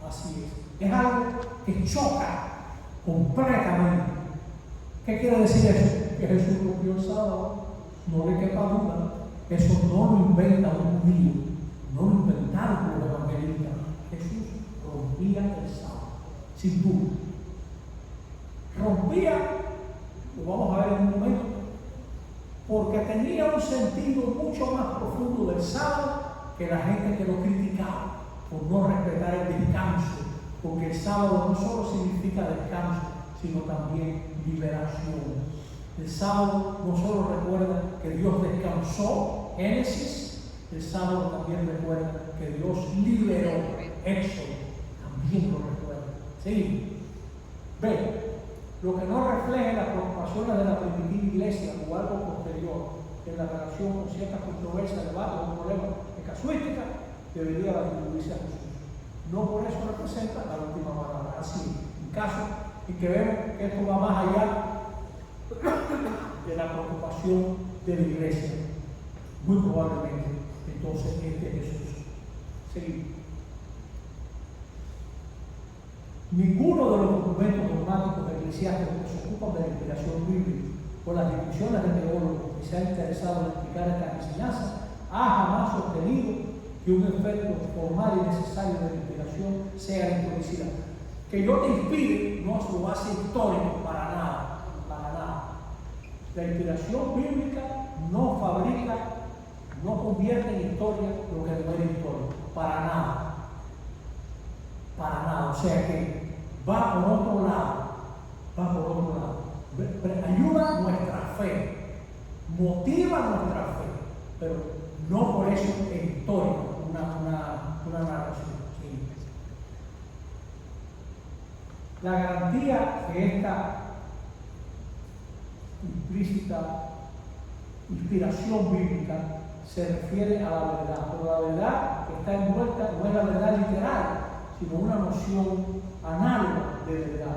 Así es. Es algo que choca completamente. ¿Qué quiere decir eso? Que Jesús rompió el sábado. No le quepa duda. Eso no lo inventa un judío. No lo inventaron los evangelistas. Jesús rompía el sábado. Sin duda. Rompía, lo vamos a ver en un momento, porque tenía un sentido mucho más profundo del sábado que la gente que lo criticaba por no respetar el descanso, porque el sábado no solo significa descanso, sino también liberación. El sábado no solo recuerda que Dios descansó, Génesis, el sábado también recuerda que Dios liberó, Éxodo, también lo recuerda. ¿Sí? Ve, lo que no refleja las preocupaciones de la primitiva iglesia o algo posterior en la relación con ciertas controversias, debates o problemas de casuística, debería atribuirse a Jesús. No por eso representa la última palabra. Así, en caso en que vemos que esto va más allá de la preocupación de la iglesia, muy probablemente entonces este es Jesús. Seguimos. Ninguno de los documentos dogmáticos eclesiásticos que se ocupan de la inspiración bíblica o las discusiones de teólogos que se han interesado en explicar esta enseñanza ha jamás sostenido que un efecto formal y necesario de la inspiración sea la historicidad. Que yo te inspire no es lo hace histórico para nada, para nada. La inspiración bíblica no fabrica, no convierte en historia lo que no es historia, para nada. Para nada, o sea que va por otro lado, ayuda nuestra fe, motiva nuestra fe, pero no por eso es histórico, una narración. ¿Sí? La garantía que esta implícita inspiración bíblica se refiere a la verdad, pero la verdad que está envuelta no es la verdad literal, sino una noción análoga de verdad,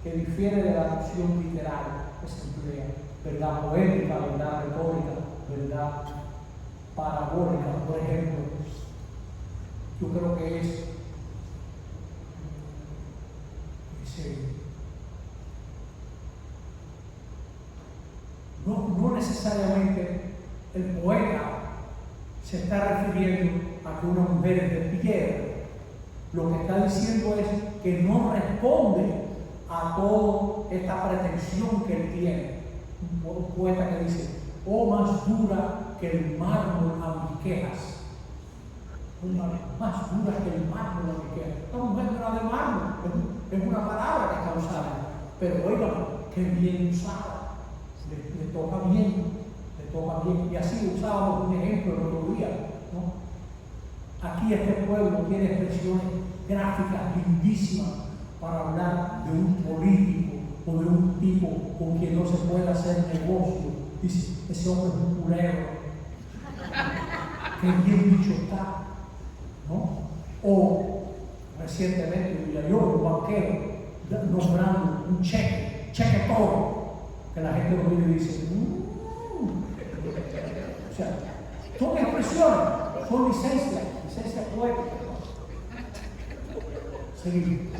que difiere de la noción literal que se emplea, verdad poética, verdad retórica, verdad parabólica, por ejemplo. Yo creo que es no necesariamente el poeta se está refiriendo a que una mujer es de piedra. Lo que está diciendo es que no responde a toda esta pretensión que él tiene. Un poeta que dice, oh, más dura que el mármol a mis quejas. Más dura que el mármol a mis quejas. Esta mujer no era de mármol, es una palabra que está usada. Pero oigan, qué bien usada. Le toca bien, le toca bien. Y así usábamos un ejemplo el otro día, ¿no? Aquí este pueblo tiene expresiones gráficas lindísimas para hablar de un político o de un tipo con quien no se puede hacer negocio. Dice, ese hombre es un culero. Qué bien dicho está, ¿no? O recientemente diría yo, un banquero nombrando un cheque todo, que la gente lo mira y dice, o sea, son expresiones, son licencias poéticas. Seguimos.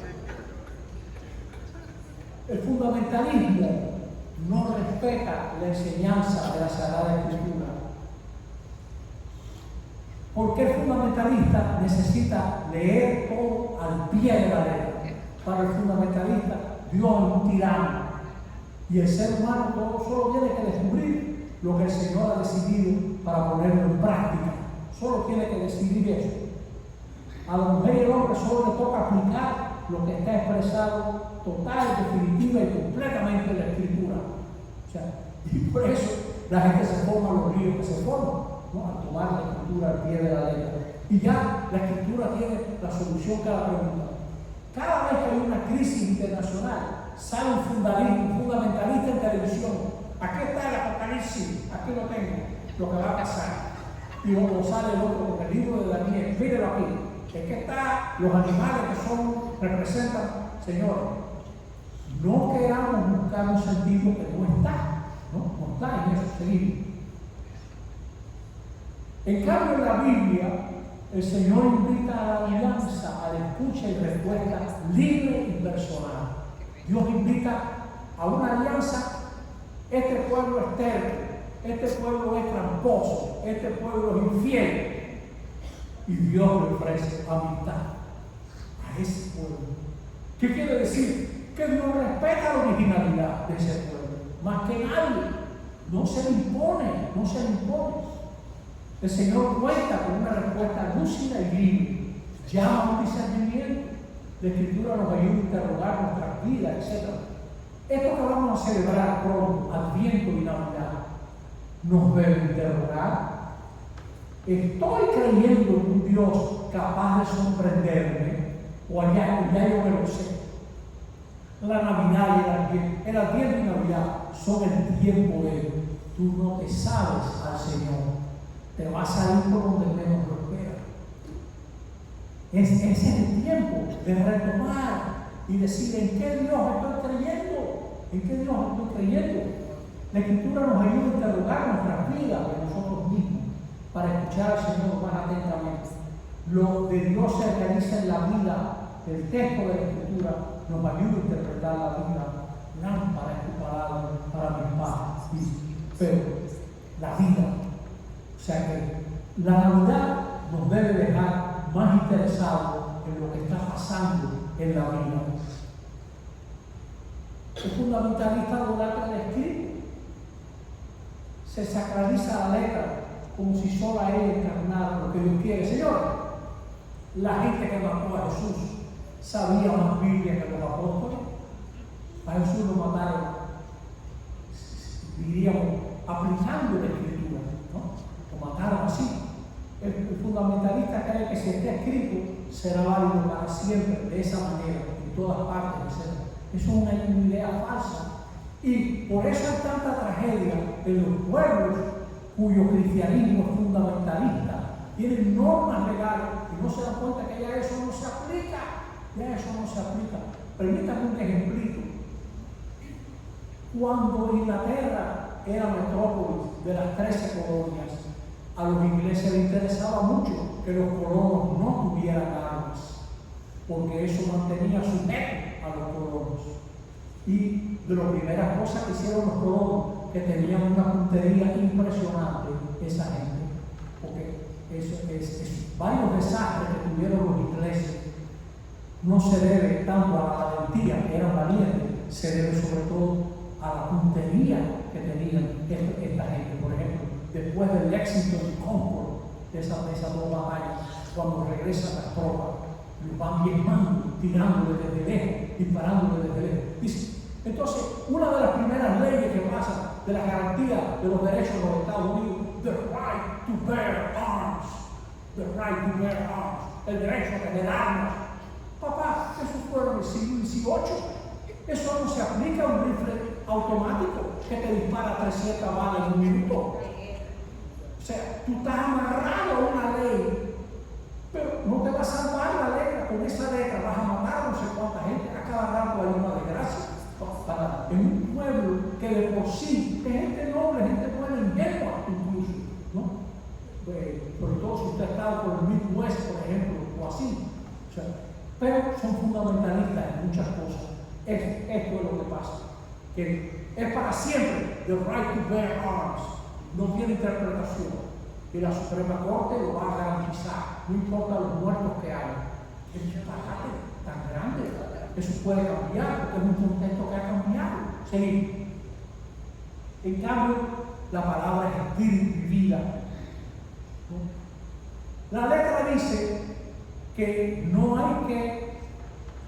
El fundamentalismo no respeta la enseñanza de la Sagrada Escritura. Porque el fundamentalista necesita leer todo al pie de la letra. Para el fundamentalista, Dios es un tirano. Y el ser humano solo tiene que descubrir lo que el Señor ha decidido para ponerlo en práctica. Solo tiene que decidir eso. A la mujer y al hombre solo le toca aplicar lo que está expresado total, definitiva y completamente en la Escritura. O sea, y por eso la gente se forma los líos que se forman, ¿no? Al tomar la Escritura al pie de la letra. Y ya la Escritura tiene la solución a cada pregunta. Cada vez que hay una crisis internacional, sale un fundamentalista en televisión. Aquí está el Apocalipsis, aquí lo tengo, lo que va a pasar. Y luego sale el otro con el libro de Daniel, mírelo aquí. Es que está los animales que representan, Señor. No queramos buscar un sentido que no está, no está en eso, seguimos. En cambio, en la Biblia, el Señor invita a la alianza, a la escucha y respuesta libre y personal. Dios invita a una alianza. Este pueblo es terco, este pueblo es tramposo, este pueblo es infiel. Y Dios le ofrece amistad a ese pueblo. ¿Qué quiere decir? Que Dios respeta la originalidad de ese pueblo, más que nadie. No se le impone, no se le impone. El Señor cuenta con una respuesta lúcida y libre. Llama a un discernimiento. La Escritura nos ayuda a interrogar nuestras vidas, etc. Esto que vamos a celebrar pronto, Adviento y Navidad, nos debe interrogar. ¿Estoy creyendo en un Dios capaz de sorprenderme? ¿O ya yo me lo sé? La Navidad y el Adviento y Navidad son el tiempo de tú no te sabes al Señor. Te va a salir por donde menos lo esperas. Ese es el tiempo de retomar y decir en qué Dios estoy creyendo. ¿En qué Dios estoy creyendo? La Escritura nos ayuda a interrogar nuestras vidas de nosotros mismos para escuchar al Señor más atentamente. Lo de Dios se realiza en la vida. El texto de la Escritura nos ayuda a interpretar la vida. Lámpara es tu palabra para mis pasos. Pero la vida. O sea que la Navidad nos debe dejar más interesados en lo que está pasando en la vida. El fundamentalista idolatra el escrito. Se sacraliza la letra como si sola ella encarnara lo que Dios quiere. Señor, la gente que mató a Jesús sabía más Biblia que los apóstoles. A Jesús lo mataron, diríamos, aplicando la Escritura, ¿no? Lo mataron así. El fundamentalista cree que si está escrito será válido para siempre, de esa manera, en todas partes, etc. Eso es una idea falsa. Y por eso hay tanta tragedia en los pueblos cuyo cristianismo es fundamentalista. Tienen normas legales y no se dan cuenta que ya eso no se aplica. Ya eso no se aplica. Permítanme un ejemplito. Cuando Inglaterra era metrópolis de las 13 colonias, a los ingleses les interesaba mucho que los colonos no tuvieran armas, porque eso mantenía sujetos a los colonos. Y de las primeras cosas que hicieron los colonos, que tenían una puntería impresionante, esa gente, porque varios desastres que tuvieron los ingleses no se debe tanto a la valentía, que eran valientes, se debe sobre todo a la puntería que tenían esta gente. Por ejemplo, después del Lexington y Concord, de esas dos batallas, cuando regresan las tropas, los van diezmando, tirándole desde lejos, disparándole desde lejos. Dice, entonces, una de las primeras leyes que pasa de la garantía de los derechos de los Estados Unidos, the right to bear arms, the right to bear arms, el derecho a tener armas. Papá, eso fue en el siglo XVIII. Eso no se aplica a un rifle automático que te dispara 300 balas en un minuto. O sea, tú estás amarrado a una ley, pero no te va a salvar la letra. Con esa letra vas a matar a no sé cuánta gente. A cada rato hay una desgracia. En un pueblo que de por sí es gente noble, gente buena, ingenua incluso, ¿no? Sobre todo si usted ha estado por el Midwest, por ejemplo, o así. O sea, pero son fundamentalistas en muchas cosas. Esto es lo que pasa. Que es para siempre the right to bear arms. No tiene interpretación. Y la Suprema Corte lo va a garantizar. No importa los muertos que haya. Es un disparate tan grande. Eso puede cambiar, porque es un contexto que ha cambiado. Seguimos. En cambio, la palabra es espíritu y vida. La letra dice que no hay que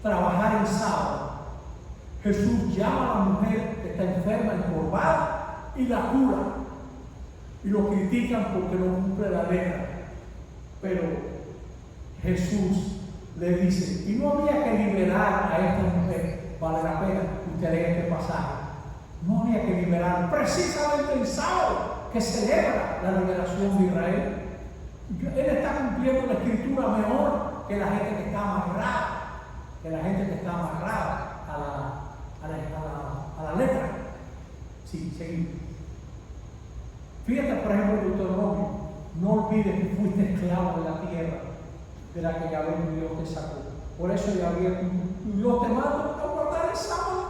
trabajar el sábado. Jesús llama a la mujer que está enferma, encorvada, y la cura. Y lo critican porque no cumple la letra. Pero Jesús le dice, y no había que liberar a esta mujer, vale la pena que usted lea este pasaje. No había que liberar precisamente el sábado que celebra la liberación de Israel. Él está cumpliendo la escritura mejor que la gente que está amarrada, a la letra. Sí, seguimos. Fíjate, por ejemplo, en Deuteronomio, no olvides que fuiste esclavo de la tierra de la que Yahvé Dios te sacó. Por eso Yahvé Dios te manda a guardar el sábado.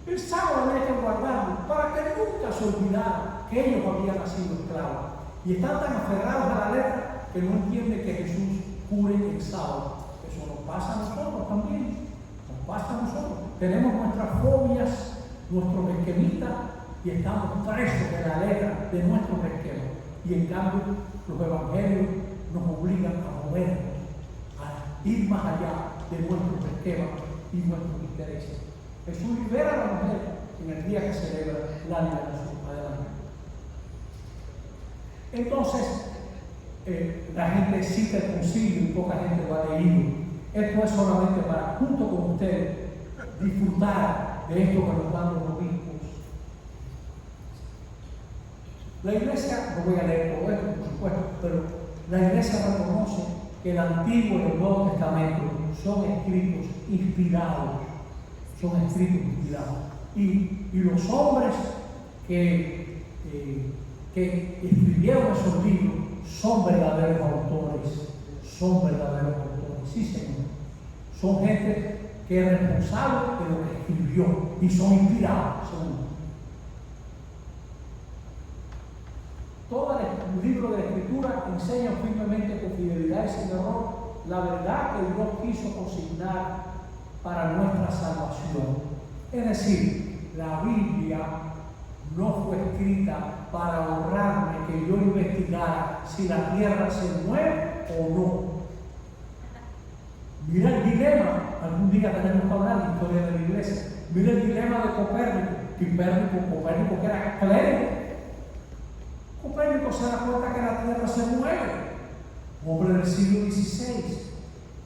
El sábado había que guardarlo para que nunca se olvidara que ellos habían nacido esclavos. Y están tan aferrados a la letra que no entienden que Jesús cure el sábado. Eso nos pasa a nosotros también. Nos pasa a nosotros. Tenemos nuestras fobias, nuestros esquemitas y estamos presos de la letra de nuestros esquemas. Y en cambio, los evangelios nos obligan a movernos, a ir más allá de nuestros esquemas y nuestros intereses. Jesús libera a la mujer en el día que celebra la liberación. Adelante. Entonces, la gente cita el concilio y poca gente lo ha leído. Esto es solamente para, junto con ustedes, disfrutar de esto que nos dan los obispos. La iglesia, no voy a leer todo esto, por supuesto, pero la iglesia reconoce que el Antiguo y el Nuevo Testamento son escritos inspirados. Y los hombres que escribieron esos libros son verdaderos autores. Sí, Señor. Son gente que es responsable de lo que escribió y son inspirados, Señor. Todo el libro de la Escritura enseña firmemente con fidelidad y sin error la verdad que Dios quiso consignar para nuestra salvación. Es decir, la Biblia no fue escrita para ahorrarme que yo investigara si la tierra se mueve o no. Mira el dilema, algún día tenemos que hablar de la historia de la iglesia. Mira el dilema de Copérnico que era clérigo. Copérnico se da cuenta que la tierra se mueve, hombre del siglo XVI,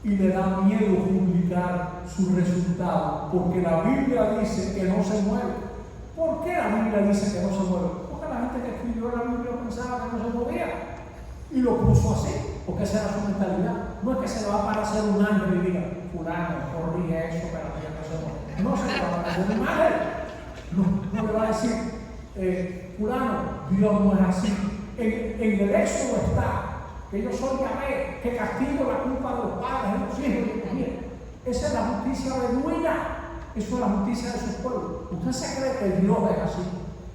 y le da miedo publicar su resultado, porque la Biblia dice que no se mueve. ¿Por qué la Biblia dice que no se mueve? Porque la gente que escribió la Biblia pensaba que no se movía, y lo puso así, porque esa era su mentalidad. No es que se le va a parecer un ángel y diga, fulano, corrige eso, pero que no se mueve. No se le va a parecer un ángel. No le va a decir, fulano, Dios no es así. En el Éxodo está que yo soy Yahvé, que castigo la culpa de los padres, de los hijos y de los hijos. Esa es la justicia beduina, eso es la justicia de su pueblo. ¿Usted se cree que Dios es así?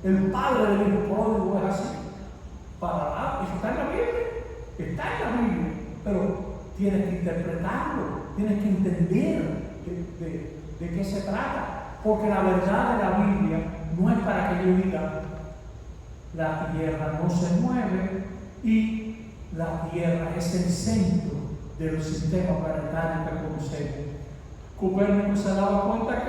El padre del hijo pródigo es así. Para nada, eso está en la Biblia, pero tienes que interpretarlo, tienes que entender de qué se trata, porque la verdad de la Biblia no es para que yo diga la tierra no se mueve y la tierra es el centro del sistema planetario que conocemos. Copérnico se daba cuenta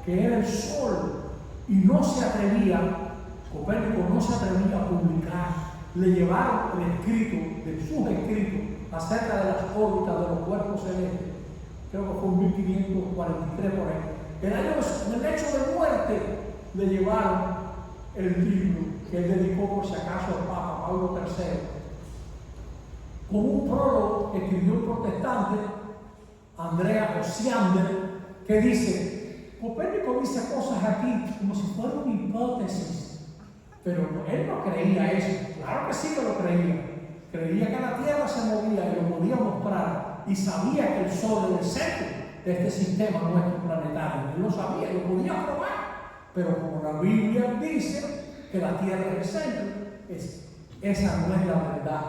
que era el sol y Copérnico no se atrevía a publicar. Le llevaron el escrito de sus escritos acerca de las órbitas de los cuerpos celestes, creo que fue en 1543 por ahí. En el hecho de muerte le llevaron el libro que él dedicó por si acaso al Papa Pablo III, con un prólogo que escribió un protestante, Andrea Osiander, que dice, Copérnico dice cosas aquí como si fuera una hipótesis, pero él no creía eso. Claro que sí que lo creía. Creía que la Tierra se movía y lo podía mostrar, y sabía que el Sol era el centro de este sistema nuestro planetario. Él lo sabía y lo podía probar. Pero como la Biblia dice que la Tierra es el centro, esa no es la verdad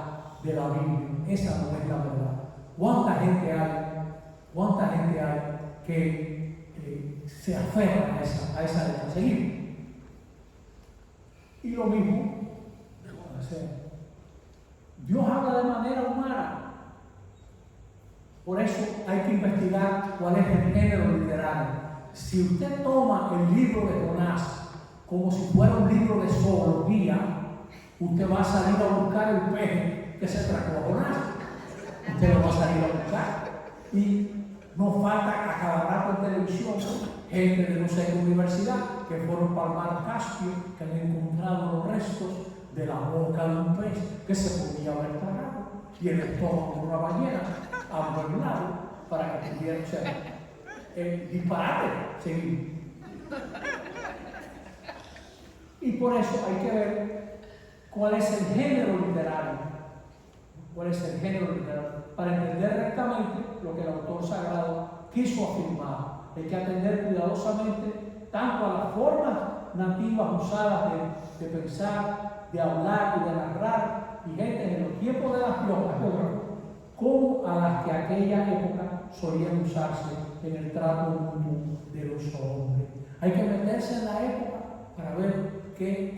de la Biblia. Esa no es la verdad. ¿Cuánta gente hay que se aferra a esa letra? Seguimos. Y lo mismo, Dios habla de manera humana. Por eso hay que investigar cuál es el género literario. Si usted toma el libro de Jonás como si fuera un libro de zoología, usted va a salir a buscar el peje que se tragó a Jonás. Usted lo va a salir a buscar. Y no falta a cada rato en televisión gente de no sé qué universidad que fueron para el mar Caspio, que han encontrado los restos de la boca de un pez que se podía haber tragado y el estómago de una ballena amueblado para que pudiera ser disparate. Seguimos. Y por eso hay que ver cuál es el género literario cuál es el género literario, para entender rectamente lo que el autor sagrado quiso afirmar. Hay que atender cuidadosamente tanto a las formas nativas usadas de pensar, de hablar y de narrar vigentes en los tiempos de las geógrafas, como a las que aquella época solían usarse en el trato mutuo de los hombres. Hay que meterse en la época para ver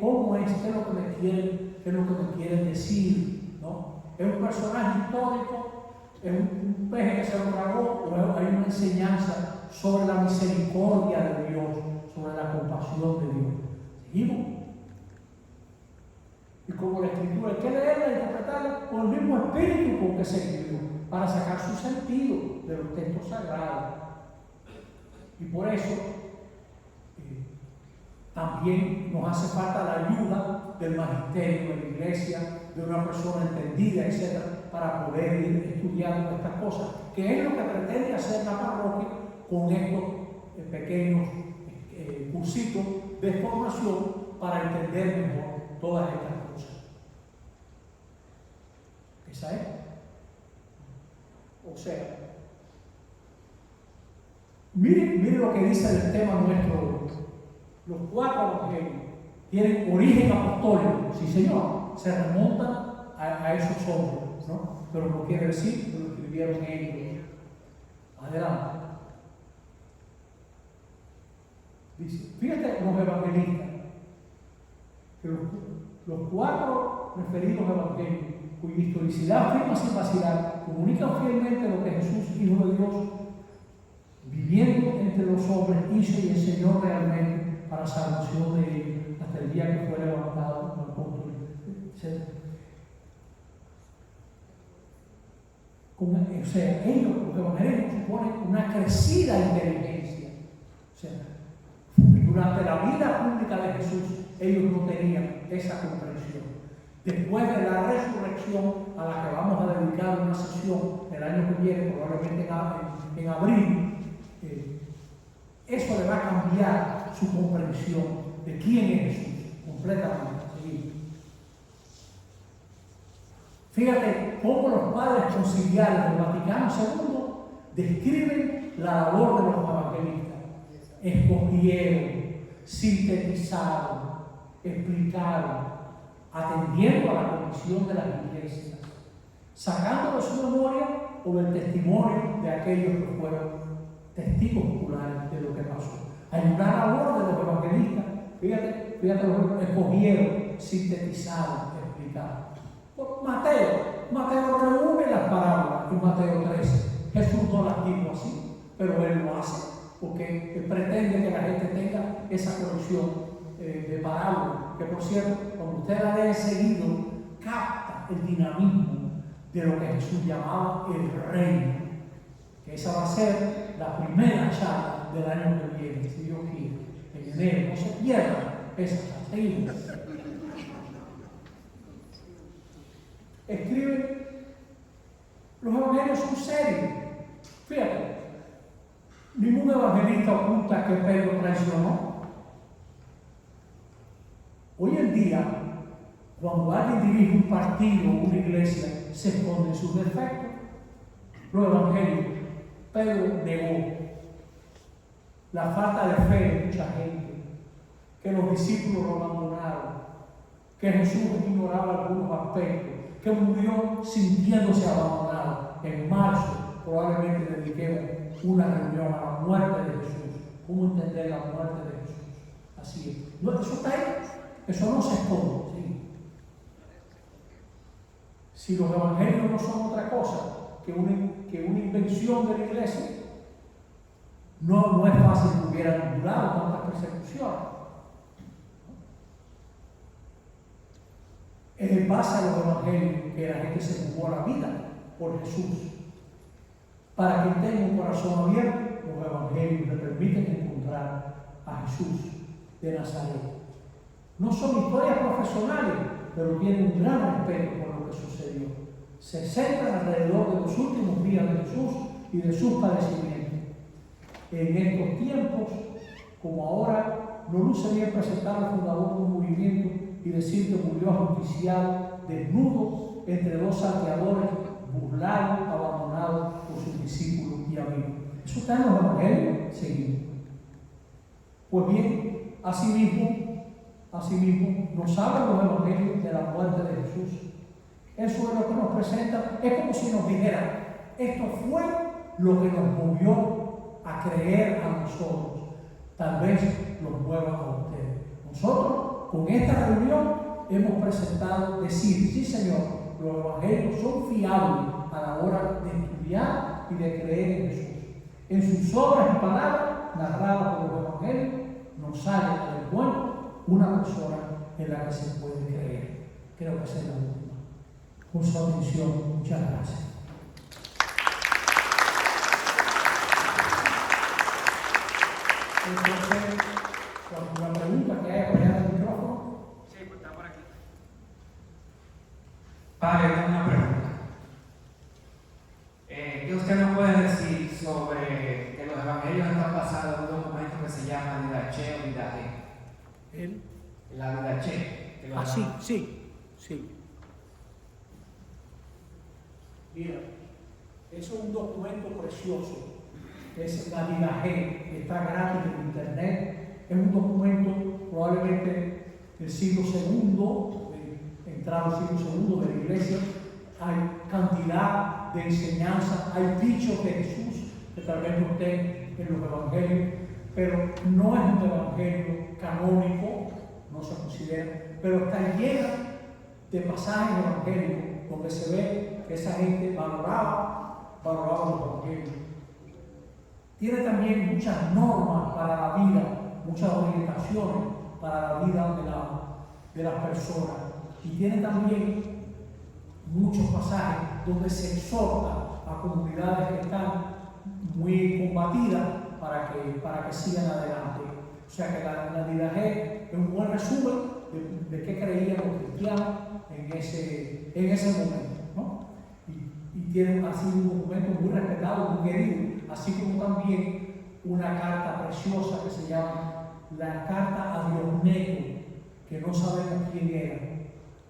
cómo es, qué es lo que me quieren decir, ¿no? Es un personaje histórico, es un peje que se lo tragó, o hay una enseñanza sobre la misericordia de Dios, sobre la compasión de Dios. ¿Seguimos? Y como la Escritura hay que leerla y interpretarla con el mismo espíritu con que se escribió, para sacar su sentido de los textos sagrados. Y por eso también nos hace falta la ayuda del magisterio de la iglesia, de una persona entendida, etc., para poder ir estudiando estas cosas, que es lo que pretende hacer la parroquia con estos pequeños cursitos de formación para entender mejor todas estas cosas. ¿Esa es? O sea, mire lo que dice el tema nuestro. Los 4 evangelios tienen origen apostólico, sí señor, se remontan a esos hombres, ¿no? Pero no quiere decir que lo escribieron ellos. Adelante. Dice, fíjate los evangelistas, que los 4 referidos evangelios, cuya historicidad afirma sin vacilar, comunican fielmente lo que Jesús, Hijo de Dios, viviendo entre los hombres, hizo y enseñó realmente para salvación de ellos, hasta el día que fue levantado por el apóstol, etc. O sea, ellos, los evangelios, suponen una crecida inteligencia. O sea, durante la vida pública de Jesús, ellos no tenían esa comprensión. Después de la resurrección, a la que vamos a dedicar una sesión el año que viene, probablemente en abril, eso le va a cambiar su comprensión de quién es Jesús, completamente. ¿Sí? Fíjate cómo los padres conciliares del Vaticano II describen la labor de los evangelistas. Escogieron, sintetizaron, explicaron, atendiendo a la comisión de las iglesias, sacando de su memoria o del testimonio de aquellos que fueron testigos oculares de lo que pasó. Hay una labor de los evangelistas, fíjate lo que escogieron, sintetizaron, explicaron. Mateo reúne las parábolas en Mateo 13. Jesús no las dijo así, pero él lo hace, porque pretende que la gente tenga esa conexión de parábolas, que por cierto, cuando usted la lee seguido, capta el dinamismo de lo que Jesús llamaba el reino, que esa va a ser la primera charla del año que viene, si Dios quiere, en enero. No se pierdan esa charla. Escriben, los evangelios son serios. Fíjate, ningún evangelista oculta que Pedro traicionó. Hoy en día, cuando alguien dirige un partido o una iglesia, se esconden sus defectos. Los evangelios, Pedro negó la falta de fe de mucha gente, que los discípulos lo abandonaron, que Jesús ignoraba algunos aspectos, que murió sintiéndose abandonado. En marzo probablemente dediquemos una reunión a la muerte de Jesús. ¿Cómo entender la muerte de Jesús? Así es. No, eso está ahí. Eso no se esconde. ¿Sí? Si los evangelios no son otra cosa que una invención de la iglesia, no es fácil que hubieran durado tantas persecuciones. Es en base a los evangelios que la gente se jugó la vida por Jesús. Para quien tenga un corazón abierto, los evangelios le permiten encontrar a Jesús de Nazaret. No son historias profesionales, pero tienen un gran respeto por lo que sucedió. Se centran alrededor de los últimos días de Jesús y de sus padecimientos. En estos tiempos, como ahora, no luce bien presentar al fundador de un movimiento y decir que murió ajusticiado, desnudo entre dos salteadores, burlados, abandonados por sus discípulos y amigos. Eso está en los evangelios, seguimos. Pues bien, asimismo, nos hablan los evangelios de la muerte de Jesús. Eso es lo que nos presenta, es como si nos dijera, esto fue lo que nos movió a creer a nosotros. Tal vez los mueva a ustedes. Nosotros, con esta reunión, hemos presentado, decir, sí Señor, los evangelios son fiables a la hora de estudiar y de creer en Jesús. En sus obras y palabras, narradas por los evangelios, nos sale del bueno una persona en la que se puede creer. Creo que esa es la última. Por su atención, muchas gracias. Entonces, la pregunta que hay allá en el micrófono. Sí, pues está por aquí. Padre, tengo una pregunta. ¿Qué usted nos puede decir sobre que los evangelios están basados en un documento que se llama Didache o Didache? La Didache. Sí. Mira, eso es un documento precioso. Es la Didache, está gratis en internet. Es un documento probablemente del siglo II, entrado al siglo II de la iglesia. Hay cantidad de enseñanzas, hay dichos de Jesús que tal vez no estén en los evangelios, pero no es un evangelio canónico, no se considera, pero está llena de pasajes evangélicos donde se ve que esa gente valoraba los evangelios. Tiene también muchas normas para la vida, muchas orientaciones para la vida de las personas. Y tiene también muchos pasajes donde se exhorta a comunidades que están muy combatidas para que sigan adelante. O sea que la Didache es un buen resumen de qué creían los cristianos en ese momento, ¿no? Y tiene así un documento muy respetado, muy querido, así como también una carta preciosa que se llama la carta a Diogneto, que no sabemos quién era,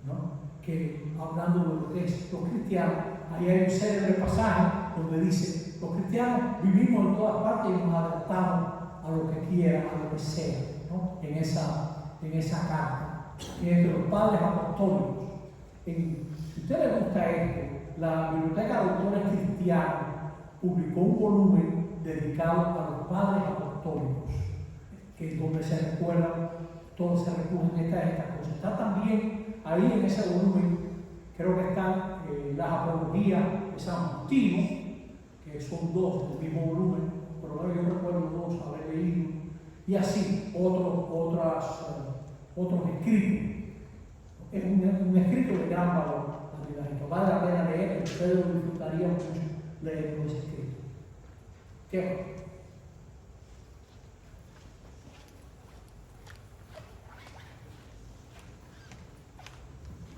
¿no? Que hablando de lo que es los cristianos, ahí hay un célebre pasaje donde dice, los cristianos vivimos en todas partes y nos adaptamos a lo que quiera, a lo que sea, ¿no? En esa carta. Y entre los padres apostólicos, si a usted le gusta esto, la Biblioteca de Autores Cristianos publicó un volumen dedicado a los padres apostólicos, que es donde se recuerdan, todos se recurren estas cosas. Está también ahí en ese volumen, creo que están las apologías de San Justino, que son dos del mismo volumen, pero yo recuerdo dos haber leído, y así otros escritos. Es un escrito de gran valor, vale la pena leer, ustedes lo disfrutarían mucho leyendo ese escrito. ¿Qué?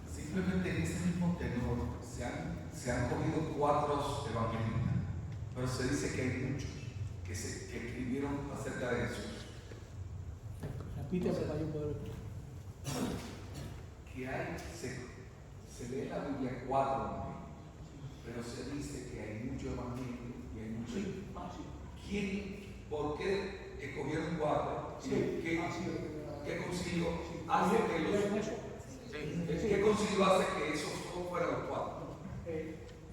Simplemente en ese mismo tenor se han cogido 4 evangelistas, pero se dice que hay muchos que escribieron acerca de Jesús. Repite para yo poder ver. Que hay, se lee la Biblia 4 evangelios, pero se dice que hay muchos evangelios y hay muchos. ¿Por qué escogieron 4? ¿Qué concilio hace que los... ¿Qué concilio hace que esos dos fueran los 4?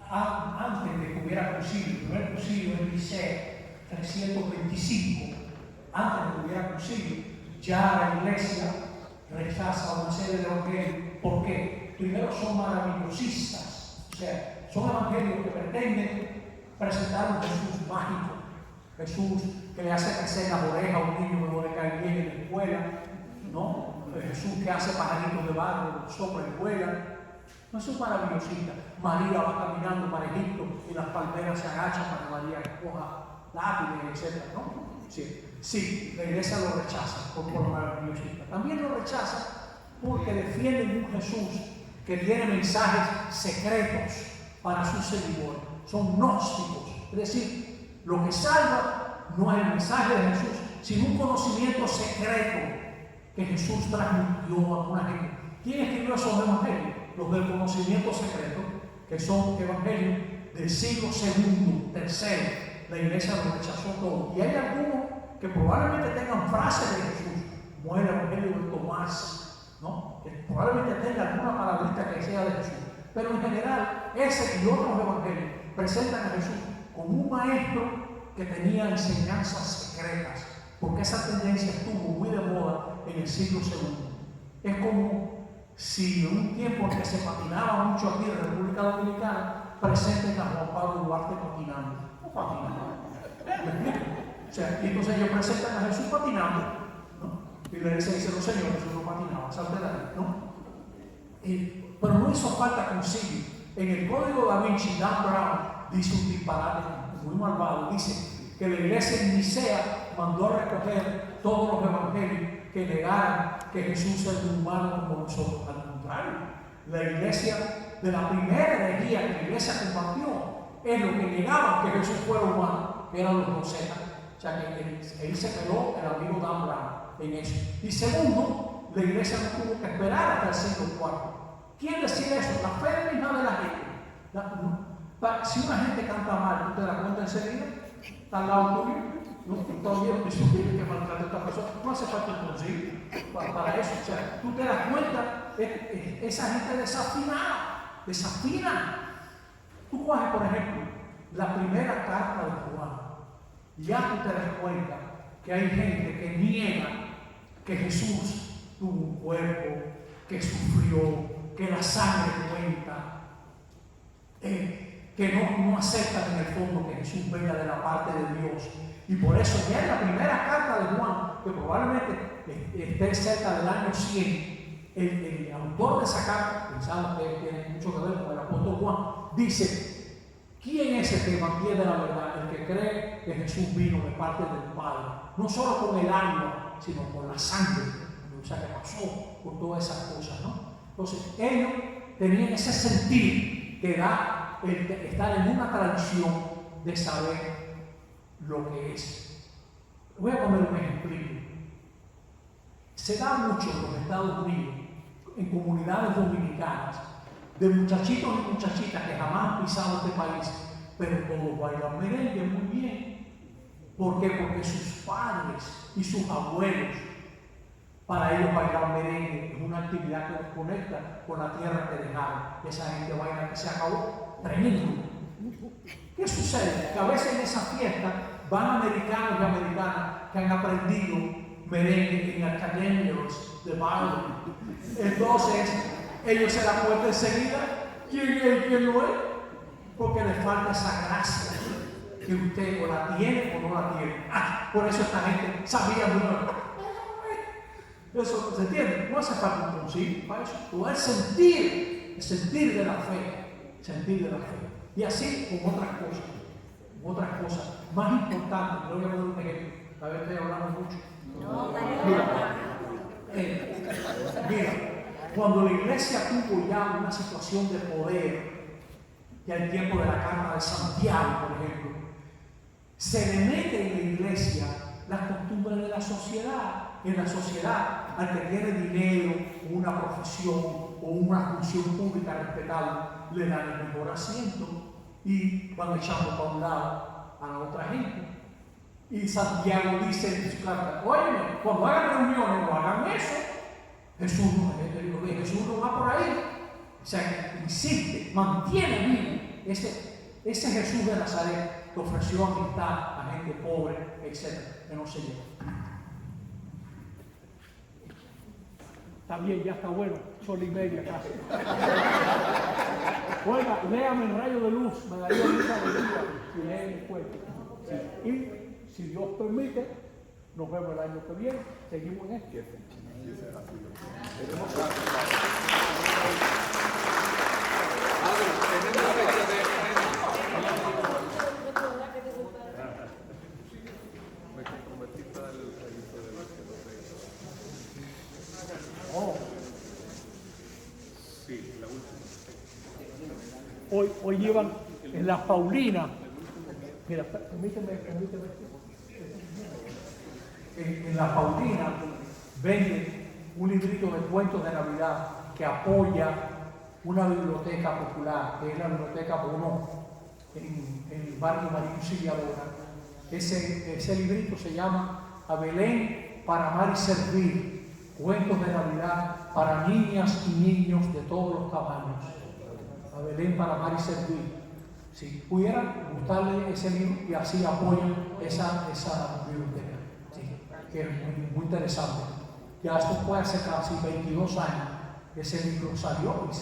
Antes de que hubiera concilio, el primer concilio en Nicea 325, antes de que hubiera concilio, ya la iglesia rechaza una serie de evangelios. ¿Por qué? Primero son maravillosistas, o sea, son evangelios que pretenden presentar un Jesús mágico, Jesús que le hace crecer las orejas a un niño que no le cae bien en la escuela, ¿no? Jesús que hace pajaritos de barro, sopla y vuela. No es un maravillosista. María va caminando para Egipto y las palmeras se agachan para que María recoja lápices, etc. ¿no? Sí, la iglesia lo rechaza por lo maravillosista. También lo rechaza porque defienden un Jesús que tiene mensajes secretos para sus seguidores. Son gnósticos. Es decir, lo que salva no es el mensaje de Jesús, sino un conocimiento secreto que Jesús transmitió a una gente. ¿Quién escribió esos evangelios? los del conocimiento secreto, que son evangelios del siglo II, tercero. La iglesia lo rechazó todo. Y hay algunos que probablemente tengan frases de Jesús, como el evangelio de Tomás, ¿no? Que probablemente tenga alguna palabrita que sea de Jesús. Pero en general, ese y otros evangelios presentan a Jesús como un maestro que tenía enseñanzas secretas, porque esa tendencia estuvo muy de moda en el siglo II. Es como si en un tiempo en que se patinaba mucho aquí en la República Dominicana, presenten a Juan Pablo Duarte patinando. No patinando. O sea, y entonces ellos presentan a Jesús patinando, ¿no? Y le dicen, no señor, Jesús no patinaba, salte de ahí, ¿no? Pero no hizo falta consigo. En el Código Da Vinci, Dan Brown dice un disparate muy malvado. Dice que la iglesia en Nicea mandó a recoger todos los evangelios que negaran que Jesús era un humano como nosotros. Al contrario, la iglesia de la primera herejía que la iglesia compartió es lo que negaban que Jesús fuera humano, que eran los docenas. O sea que ahí se quedó el amigo Dan Brown en eso. Y segundo, la iglesia no tuvo que esperar hasta el siglo IV. ¿Quién decide eso? La fe misma de la gente. Si una gente canta mal, ¿tú te das cuenta enseguida? Está al lado tuyo. No, todavía no discutir que maltrata a esta persona. No hace falta un concilio para eso. O sea, tú te das cuenta, esa gente desafina. Tú coges, por ejemplo, la primera carta de Juan. Ya tú te das cuenta que hay gente que niega que Jesús tuvo un cuerpo, que sufrió, que la sangre cuenta, que no aceptan en el fondo que Jesús venga de la parte de Dios. Y por eso ya en la primera carta de Juan, que probablemente esté cerca del año 100, el autor de esa carta, pensando que tiene mucho que ver con el apóstol Juan, dice: ¿quién es el que mantiene la verdad? El que cree que Jesús vino de parte del Padre, no solo con el alma, sino con la sangre, o sea, que pasó por todas esas cosas, ¿no? Entonces, ellos tenían ese sentir que da el estar en una tradición de saber lo que es. Voy a poner un ejemplo. Se da mucho en los Estados Unidos, en comunidades dominicanas, de muchachitos y muchachitas que jamás han pisado este país, pero todos bailan merengue muy bien. ¿Por qué? Porque sus padres y sus abuelos, para ellos bailar merengue es una actividad que los conecta con la tierra que dejaron. Esa gente baila que se acabó. Tremendo. ¿Qué sucede? Que a veces en esa fiesta van americanos y americanas que han aprendido merengue en academias de baile. Entonces, ellos se la cuentan enseguida. ¿Quién es y quién no es? Porque les falta esa gracia que usted o la tiene o no la tiene. Por eso esta gente sabía muy bien. Eso, ¿se entiende? No hace falta un concilio para eso. Tú el sentir de la fe. Sentir de la fe. Y así con otras cosas más importantes. No voy a poner un ejemplo. A ver, estoy hablando mucho. Mira, cuando la iglesia tuvo ya una situación de poder, ya el tiempo de la carta de Santiago, por ejemplo, se le mete en la iglesia las costumbres de la sociedad. En la sociedad, al que tiene dinero, o una profesión, o una función pública respetable, le dan el mejor asiento y van echando para un lado a la otra gente. Y Santiago dice en su carta: oye, cuando hagan reuniones, no hagan eso. Jesús no va por ahí. O sea, insiste, mantiene vivo ese Jesús de Nazaret que ofreció amistad a gente pobre, etc., que no se lleva. Está bien, ya está bueno, sol y media casi. Oiga, léame el rayo de luz, me daría mucha alegría si leen el cuento. Sí. Y si Dios permite, nos vemos el año que viene, seguimos en esto. Hoy llevan en la Paulina. Mira, permíteme. En la Paulina venden un librito de cuentos de Navidad que apoya una biblioteca popular, que es la biblioteca Bono, en el barrio María Auxiliadora. Ese librito se llama A Belén para amar y servir, cuentos de Navidad para niñas y niños de todos los tamaños. A Belén para amar y servir. Si pudieran gustarle ese libro y así apoyan esa biblioteca, sí, que es muy interesante. Ya esto fue hace casi 22 años ese libro salió y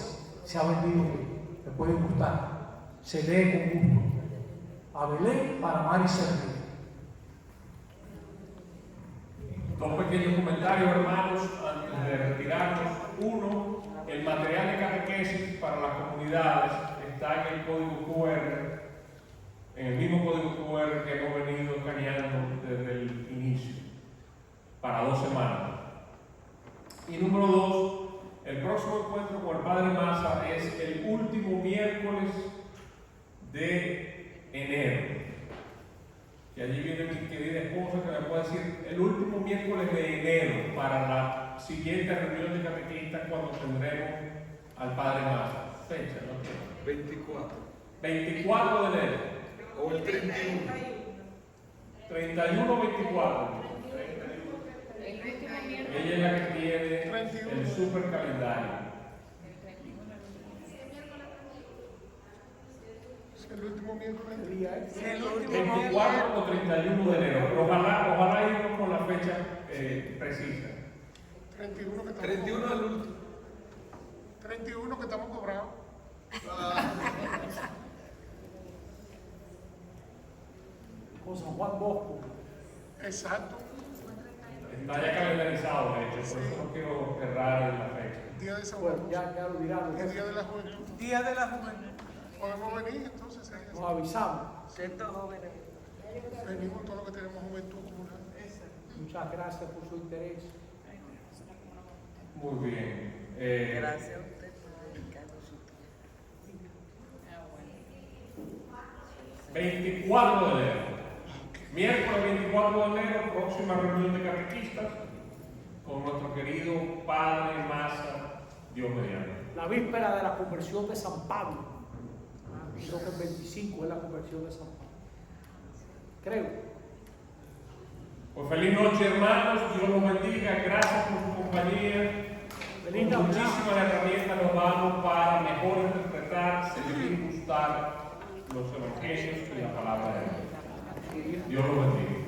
se ha vendido bien. Le puede gustar. Se lee con gusto. A Belén para amar y servir. Dos pequeños comentarios, hermanos, antes de retirarnos. Uno, el material de catequesis para las comunidades está en el código QR, en el mismo código QR que hemos venido escaneando desde el inicio, para 2 semanas. Y número 2, el próximo encuentro con el Padre Maza es el último miércoles de enero. Y allí viene mi querida esposa que me puede decir el último miércoles de enero para la siguiente reunión de catequistas cuando tendremos al Padre Maza. Fecha, ¿no? 24. 24 de enero. O el 31. 31 o 24. Ella es la que tiene el super calendario. El último miércoles. El 24 o 31 de enero. Ojalá irnos con la fecha precisa. 31 que estamos 31 del cobrados. último. 31 que estamos cobrados. Con San Juan Bosco. Exacto. Está ya calendarizado, de hecho, por eso no quiero errar en la fecha. Día de San Bueno, Juan. ya lo dirán. El día de la juventud. Día de la Juventud. Podemos venir entonces. Nos avisamos. Centro Jóvenes. Venimos todos los que tenemos juventud comunal. Muchas gracias por su interés. Muy bien. Gracias a usted por dedicarnos su tiempo. 24 de enero. Miércoles 24 de enero, próxima reunión de catequistas con nuestro querido Padre Maza, Dios mediante. La víspera de la conversión de San Pablo. Creo que el 25 es la conversión de San Pablo. Creo. Pues feliz noche, hermanos. Dios los bendiga. Gracias por su compañía. Feliz Con Navidad. muchísimas herramientas nos damos para mejor interpretar, servir y gustar los evangelios y la palabra de Dios. Dios los bendiga.